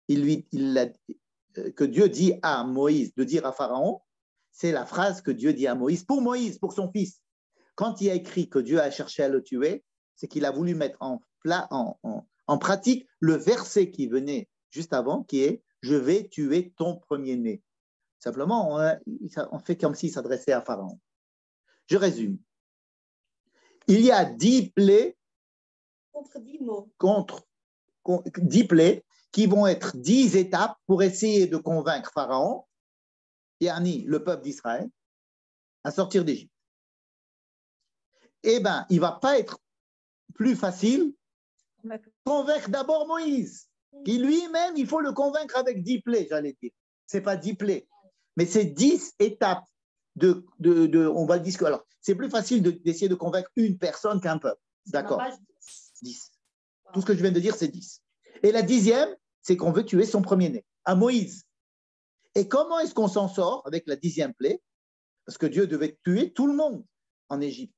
que Dieu dit à Moïse de dire à Pharaon, c'est la phrase que Dieu dit à Moïse, pour son fils. Quand il a écrit que Dieu a cherché à le tuer, c'est qu'il a voulu mettre en pratique le verset qui venait juste avant, qui est « Je vais tuer ton premier-né ». Simplement, on fait comme s'il s'adressait à Pharaon. Je résume. Il y a 10 plaies contre 10 mots. 10 plaies qui vont être 10 étapes pour essayer de convaincre Pharaon, yani le peuple d'Israël, à sortir d'Égypte. Eh bien, il ne va pas être plus facile de convaincre d'abord Moïse, qui lui-même, il faut le convaincre avec 10 plaies, j'allais dire. Ce n'est pas 10 plaies, mais c'est 10 étapes on va le discuter. Alors, c'est plus facile d'essayer de convaincre une personne qu'un peuple. D'accord. 10. Tout ce que je viens de dire, c'est 10. Et la 10e, c'est qu'on veut tuer son premier-né, à Moïse. Et comment est-ce qu'on s'en sort avec la 10e plaie? Parce que Dieu devait tuer tout le monde en Égypte.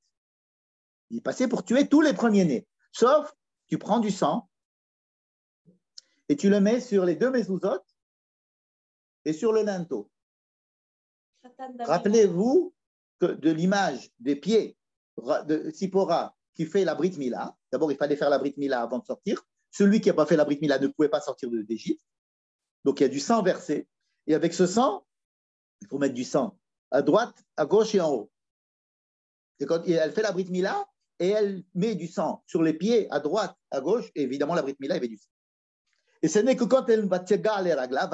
Il passait pour tuer tous les premiers-nés. Sauf, tu prends du sang et tu le mets sur les deux mezuzot et sur le linteau. Rappelez-vous de l'image des pieds de Sipora qui fait la Brit Mila. D'abord, il fallait faire la Brit Mila avant de sortir. Celui qui n'a pas fait la Brit Mila ne pouvait pas sortir d'Égypte. Donc, il y a du sang versé. Et avec ce sang, il faut mettre du sang à droite, à gauche et en haut. Et quand elle fait la Brit Mila, et elle met du sang sur les pieds, à droite, à gauche, et évidemment, la Brit Mila, il y avait du sang. Et ce n'est que quand elle va tagar les raglav,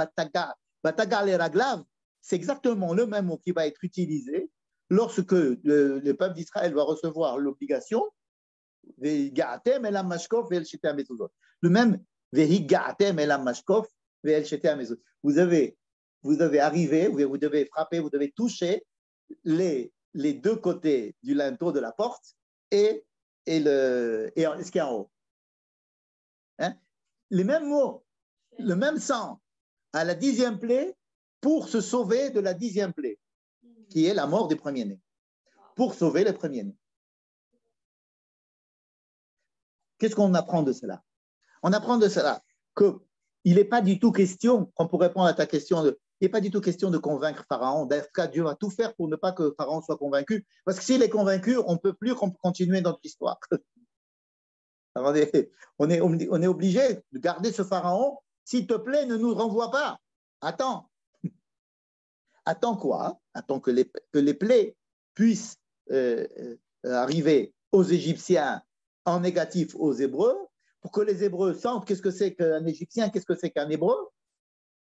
c'est exactement le même mot qui va être utilisé lorsque le peuple d'Israël va recevoir l'obligation, le même vous avez arrivé, vous devez frapper, vous devez toucher les deux côtés du linteau de la porte et ce qui est en haut. Hein? Les mêmes mots, le même sang à la 10e plaie pour se sauver de la 10e plaie, qui est la mort des premiers-nés, pour sauver les premiers-nés. Qu'est-ce qu'on apprend de cela? On apprend de cela qu'il n'est pas du tout question, pour répondre à ta question, il n'est pas du tout question de convaincre Pharaon. D'ailleurs, Dieu va tout faire pour ne pas que Pharaon soit convaincu, parce que s'il est convaincu, on ne peut plus continuer notre histoire. Alors, on est obligé de garder ce Pharaon. S'il te plaît, ne nous renvoie pas. Attends. Attends quoi? Attends que les plaies puissent arriver aux Égyptiens en négatif aux Hébreux, pour que les Hébreux sentent qu'est-ce que c'est qu'un Égyptien, qu'est-ce que c'est qu'un Hébreu,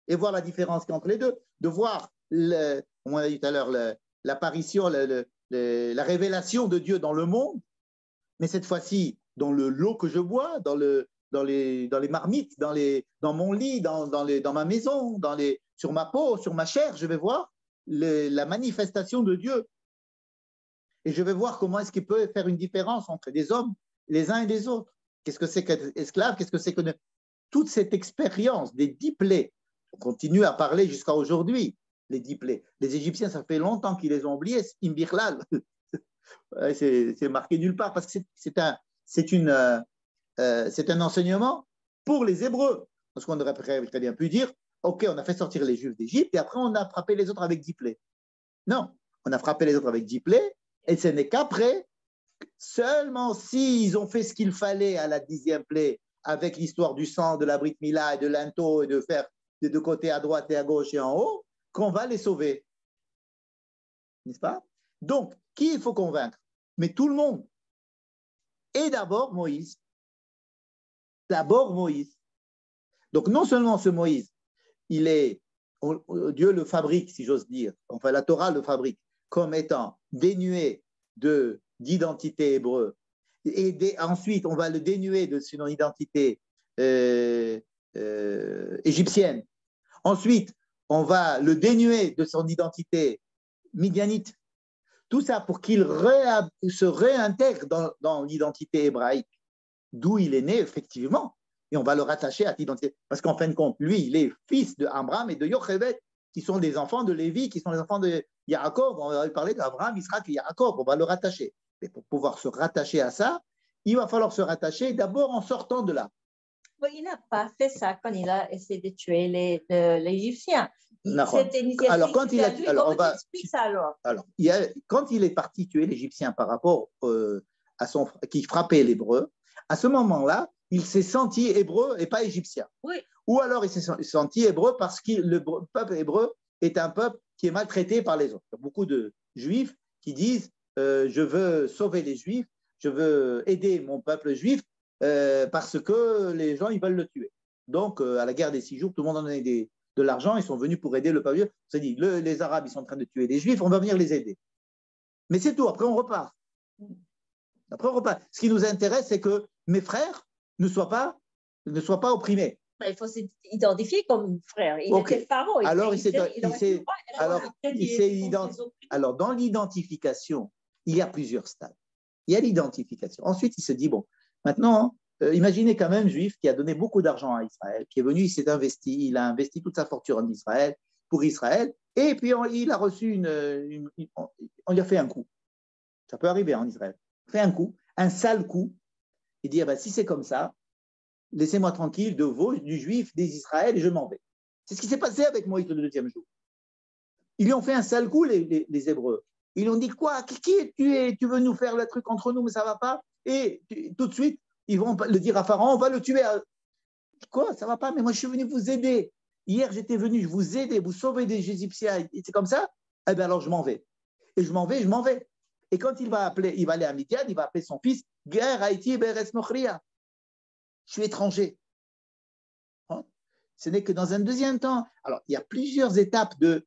et voir la différence entre les deux, de voir, comme on a dit tout à l'heure, l'apparition, la révélation de Dieu dans le monde, mais cette fois-ci, dans le lot que je bois, dans les marmites, dans mon lit, dans ma maison, sur ma peau, sur ma chair, je vais voir la manifestation de Dieu. Et je vais voir comment est-ce qu'il peut faire une différence entre des hommes, les uns et les autres. Qu'est-ce que c'est qu'être esclave? Qu'est-ce que c'est que toute cette expérience des 10 plaies? On continue à parler jusqu'à aujourd'hui, les 10 plaies. Les Égyptiens, ça fait longtemps qu'ils les ont oubliés, Imbirlal. C'est marqué nulle part parce que c'est un enseignement pour les Hébreux. Parce qu'on aurait très bien pu dire, OK, on a fait sortir les Juifs d'Égypte et après on a frappé les autres avec 10 plaies. Non, on a frappé les autres avec 10 plaies et ce n'est qu'après, seulement s'ils ont fait ce qu'il fallait à la 10e plaie avec l'histoire du sang, de la Brit Mila et de l'into et de faire des deux côtés à droite et à gauche et en haut, qu'on va les sauver. N'est-ce pas? Donc, qui il faut convaincre? Mais tout le monde. Et d'abord Moïse. D'abord Moïse. Donc, non seulement ce Moïse, Dieu le fabrique, si j'ose dire, enfin la Torah le fabrique, comme étant dénué d'identité hébreu. Et ensuite, on va le dénuer de son identité égyptienne. Ensuite, on va le dénuer de son identité midianite. Tout ça pour qu'il se réintègre dans l'identité hébraïque, d'où il est né, effectivement. Et on va le rattacher à l'identité. Parce qu'en fin de compte, lui, il est fils d'Abraham et de Yochebed, qui sont des enfants de Lévi, qui sont les enfants de Yaakov. On va parler d'Abraham, Israël et Yaakov. On va le rattacher. Mais pour pouvoir se rattacher à ça, il va falloir se rattacher d'abord en sortant de là. Il n'a pas fait ça quand il a essayé de tuer l'Égyptien. Alors, quand il a tué, quand il est parti tuer l'Égyptien par rapport qui frappait l'Hébreu, à ce moment-là, il s'est senti hébreu et pas égyptien. Oui. Ou alors il s'est senti hébreu parce que le peuple hébreu est un peuple qui est maltraité par les autres. Il y a beaucoup de juifs qui disent je veux sauver les juifs, je veux aider mon peuple juif parce que les gens ils veulent le tuer. Donc à la guerre des 6 jours, tout le monde en a donné de l'argent, ils sont venus pour aider le peuple juif. On s'est dit les Arabes ils sont en train de tuer les juifs, on va venir les aider. Mais c'est tout, après on repart. Ce qui nous intéresse, c'est que mes frères ne soient pas opprimés. Il faut s'identifier comme frère. Il était pharaon. Alors, dans l'identification, il y a plusieurs stades. Il y a l'identification. Ensuite, il se dit, bon, maintenant, imaginez quand même un juif qui a donné beaucoup d'argent à Israël, qui est venu, il a investi toute sa fortune en Israël, pour Israël, et puis il a reçu on lui a fait un coup. Ça peut arriver en Israël. Fait un coup, un sale coup. Il dit, ah ben, si c'est comme ça, laissez-moi tranquille de vous, du juif, des Israël, et je m'en vais. C'est ce qui s'est passé avec Moïse le deuxième jour. Ils lui ont fait un sale coup, les Hébreux. Ils lui ont dit quoi? Qui es-tu? Tu veux nous faire le truc entre nous, mais ça ne va pas. Et tout de suite, ils vont le dire à Pharaon, on va le tuer. Quoi? Ça ne va pas, mais moi je suis venu vous aider. Hier, j'étais venu, je vous aider, vous sauver des Égyptiens. Et c'est comme ça? Eh bien alors je m'en vais. Et je m'en vais. Et quand il va aller à Midian, il va appeler son fils, Ger Haïti Beres Nochria. Je suis étranger. Ce n'est que dans un deuxième temps. Alors, il y a plusieurs étapes de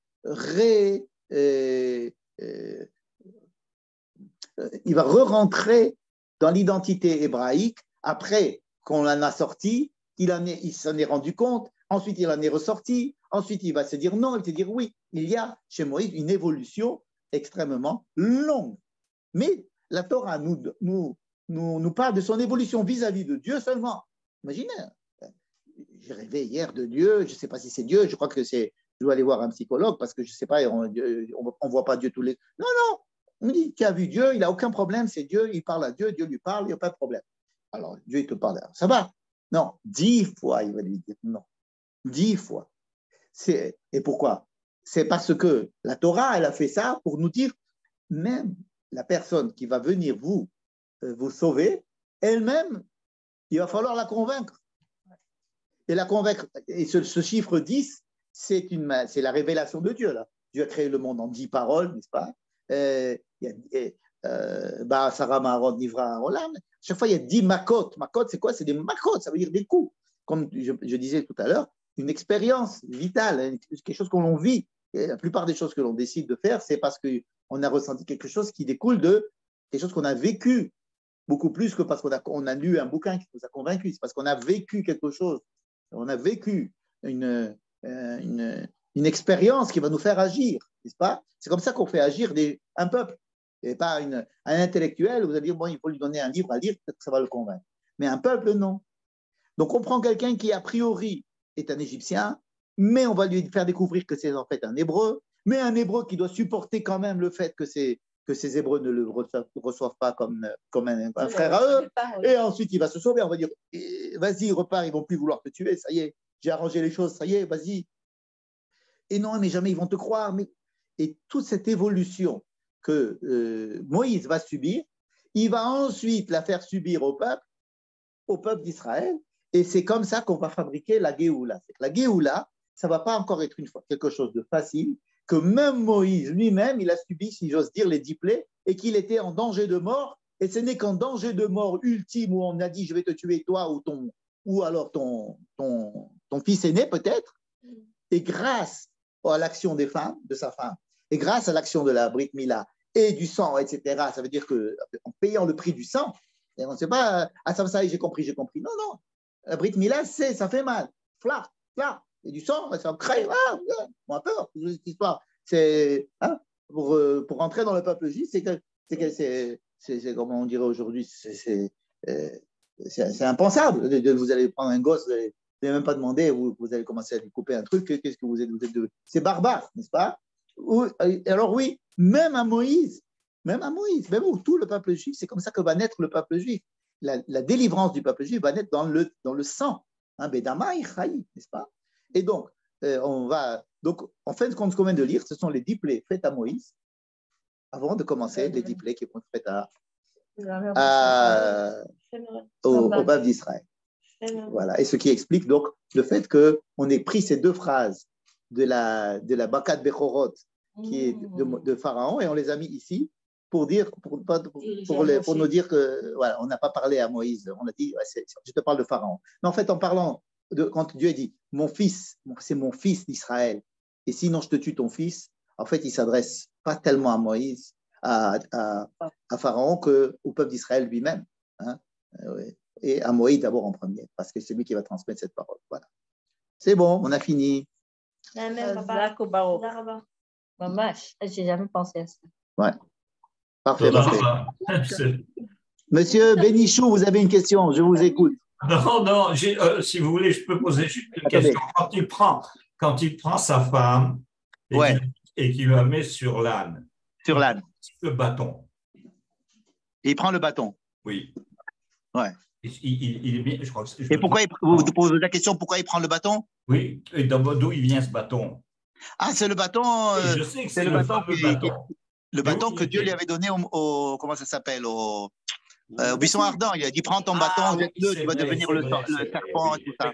il va re-rentrer dans l'identité hébraïque après qu'on en a sorti, il s'en est rendu compte, ensuite il en est ressorti, ensuite il va se dire non, il va se dire oui. Il y a chez Moïse une évolution extrêmement longue. Mais la Torah nous parle de son évolution vis-à-vis de Dieu seulement. Imaginez, j'ai rêvé hier de Dieu, je ne sais pas si c'est Dieu, je crois que je dois aller voir un psychologue parce que je ne sais pas, on ne voit pas Dieu tous les... Non, on me dit, qui a vu Dieu, il n'a aucun problème, c'est Dieu, il parle à Dieu, Dieu lui parle, il n'y a pas de problème. Alors, Dieu, il te parle, ça va? Non, 10 fois, il va lui dire non. 10 fois. Et pourquoi? C'est parce que la Torah, elle a fait ça pour nous dire, même la personne qui va venir vous sauver, elle-même, il va falloir la convaincre. Et la convaincre, et ce chiffre 10, c'est la révélation de Dieu. Là. Dieu a créé le monde en 10 paroles, n'est-ce pas? Sarah Maharod Nivra Rolam. Chaque fois, il y a 10 makot. Makot, c'est quoi? C'est des makot, ça veut dire des coups. Comme je disais tout à l'heure, une expérience vitale, quelque chose que l'on vit. Et la plupart des choses que l'on décide de faire, c'est parce qu'on a ressenti quelque chose qui découle de quelque chose qu'on a vécu, beaucoup plus que parce qu'on a lu un bouquin qui nous a convaincus. C'est parce qu'on a vécu quelque chose. On a vécu une expérience qui va nous faire agir, n'est-ce pas? C'est comme ça qu'on fait agir un peuple. Et pas un intellectuel, vous allez dire, bon, il faut lui donner un livre à lire, peut-être que ça va le convaincre. Mais un peuple, non. Donc, on prend quelqu'un qui, a priori, est un Égyptien, mais on va lui faire découvrir que c'est en fait un Hébreu, mais un Hébreu qui doit supporter quand même le fait que ces Hébreux ne le reçoivent pas comme un frère à eux. Et ensuite, il va se sauver. On va dire, vas-y, repars, ils ne vont plus vouloir te tuer. Ça y est, j'ai arrangé les choses. Ça y est, vas-y. Et non, mais jamais ils vont te croire. Et toute cette évolution que Moïse va subir, il va ensuite la faire subir au peuple d'Israël. Et c'est comme ça qu'on va fabriquer la Géoula. La Géoula, ça ne va pas encore être une fois quelque chose de facile, que même Moïse lui-même, il a subi, si j'ose dire, les 10 plaies, et qu'il était en danger de mort. Et ce n'est qu'en danger de mort ultime où on a dit, je vais te tuer toi ou alors ton fils aîné peut-être, et grâce à l'action de sa femme, et grâce à l'action de la Brit Mila et du sang, etc., ça veut dire qu'en payant le prix du sang, on ne sait pas, ça y est, j'ai compris. Non, la Brit Mila, ça fait mal. Fla, et du sang, ça crée, on a peur, cette histoire. C'est, pour rentrer dans le peuple juif, c'est comment on dirait aujourd'hui, c'est impensable. Vous allez prendre un gosse, vous n'allez même pas demander, vous allez commencer à lui couper un truc, qu'est-ce que vous êtes c'est barbare, n'est-ce pas? Alors oui, même à Moïse, même où tout le peuple juif, c'est comme ça que va naître le peuple juif. La délivrance du peuple juif va naître dans le sang. Bedama Ichaï, n'est-ce pas? Et donc, en fait, ce qu'on vient de lire, ce sont les 10 plaies faites à Moïse, avant de commencer les 10 plaies qui vont être faites au peuple d'Israël. Voilà. Et ce qui explique donc le fait qu'on ait pris ces 2 phrases de la Bakat Bechorot, qui est de Pharaon, et on les a mis ici pour nous dire que voilà, on n'a pas parlé à Moïse. On a dit, je te parle de Pharaon. Mais en fait, en parlant quand Dieu dit, mon fils, c'est mon fils d'Israël, et sinon je te tue ton fils, en fait, il ne s'adresse pas tellement à Moïse, à Pharaon, qu'au peuple d'Israël lui-même. Et à Moïse d'abord en premier, parce que c'est lui qui va transmettre cette parole. Voilà. C'est bon, on a fini. Mamash, j'ai jamais pensé à ça. Ouais. Parfait. Monsieur Bénichou, vous avez une question, je vous écoute. Non, si vous voulez, je peux poser juste une question. Quand il prend sa femme et qu'il la met sur l'âne. Sur l'âne. Le bâton. Et il prend le bâton. Oui. Ouais. Il est bien, je crois que Et pourquoi vous posez la question, pourquoi il prend le bâton? Oui, et d'où il vient ce bâton? Ah, c'est le bâton. Je sais que c'est le fameux bâton. Le bâton que Dieu lui avait donné comment ça s'appelle, au buisson ardent. Il a dit, prends ton bâton, jette-le, tu vas devenir le serpent et tout ça.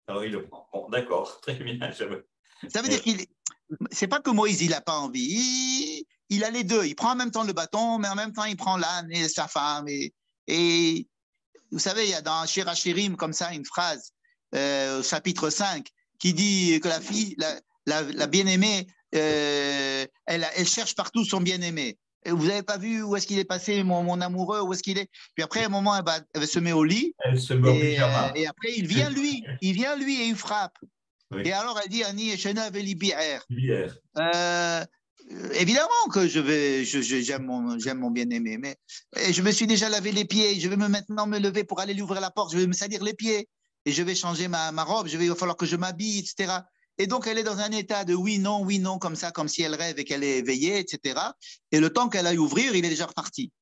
Alors il le prend. Bon, d'accord, très bien. Ça veut dire c'est pas que Moïse, il n'a pas envie. Il a les deux. Il prend en même temps le bâton, mais en même temps, il prend l'âne et sa femme. Et vous savez, il y a dans Shir Hashirim, comme ça, une phrase, au chapitre 5, qui dit que la fille, la bien-aimée, elle cherche partout son bien-aimé. Vous n'avez pas vu où est-ce qu'il est passé, mon amoureux, où est-ce qu'il est? Puis après, à un moment, elle se met au lit. Elle se met au pyjama. Et après, il vient lui et il frappe. Oui. Et alors, elle dit, Ani Eshena Veli Bi'er. Bière. Évidemment que j'aime mon bien-aimé, mais je me suis déjà lavé les pieds, je vais maintenant me lever pour aller lui ouvrir la porte, je vais me salir les pieds et je vais changer ma robe, il va falloir que je m'habille, etc. Et donc, elle est dans un état de oui, non, comme ça, comme si elle rêve et qu'elle est éveillée, etc. Et le temps qu'elle aille ouvrir, il est déjà reparti.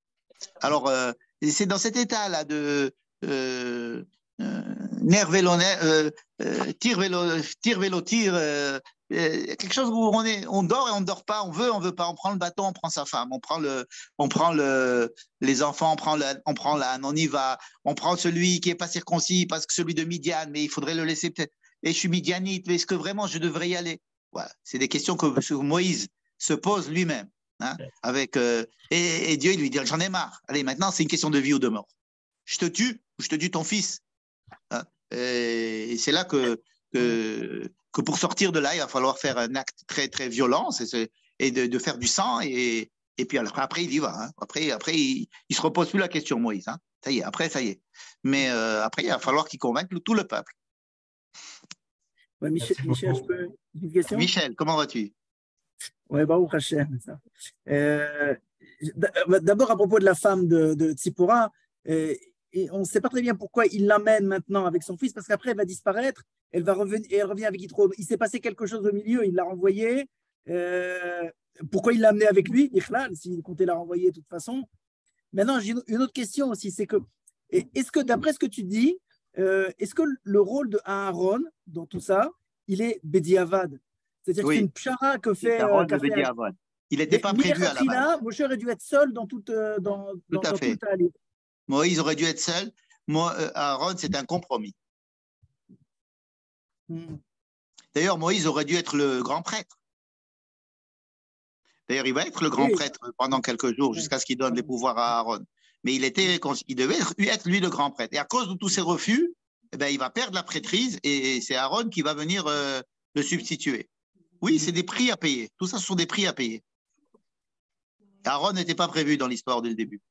Alors, c'est dans cet état-là de nerf vélo, tir vélo, quelque chose où on dort et on ne dort pas, on veut pas, on prend le bâton, on prend sa femme, on prend les enfants, on prend l'âne, on y va, on prend celui qui n'est pas circoncis parce que celui de Midian, mais il faudrait le laisser peut-être. Et je suis midianite, mais est-ce que vraiment je devrais y aller? Voilà, c'est des questions que Moïse se pose lui-même. Hein, et Dieu il lui dit, j'en ai marre, allez, maintenant c'est une question de vie ou de mort. Je te tue ou je te tue ton fils. Hein, et c'est là que pour sortir de là, il va falloir faire un acte très, très violent et de faire du sang. Et puis après, il y va. Hein. Après, il ne se repose plus la question, Moïse. Hein. Ça y est, après, ça y est. Mais après, il va falloir qu'il convainque tout le peuple. Ouais, Michel, je peux une question? Michel, comment vas-tu? Oui, Baruch Hashem. D'abord, à propos de la femme de Tzipora, et on ne sait pas très bien pourquoi il l'amène maintenant avec son fils, parce qu'après, elle va disparaître, elle va revenir, et elle revient avec Yitro. Il s'est passé quelque chose au milieu, il l'a renvoyée. Pourquoi il l'a amenée avec lui, s'il comptait la renvoyer de toute façon? Maintenant, j'ai une autre question aussi, c'est que, est-ce que, d'après ce que tu dis, est-ce que le rôle de Aaron dans tout ça, il est Bediavad? C'est-à-dire que c'est une pshara que fait Bediavad. Il n'était pas prévu à la base. Moshe aurait dû être seul dans tout le talib. Moïse aurait dû être seul. Aaron, c'est un compromis. D'ailleurs, Moïse aurait dû être le grand prêtre. D'ailleurs, il va être le grand prêtre pendant quelques jours jusqu'à ce qu'il donne les pouvoirs à Aaron. Mais il devait être lui le grand prêtre. Et à cause de tous ces refus, il va perdre la prêtrise et c'est Aaron qui va venir le substituer. Oui, c'est des prix à payer. Tout ça, ce sont des prix à payer. Aaron n'était pas prévu dans l'histoire dès le début.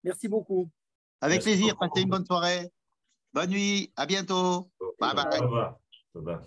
Merci beaucoup. Avec plaisir. Passez une bonne soirée. Bonne nuit. À bientôt. Bye bye. Au revoir.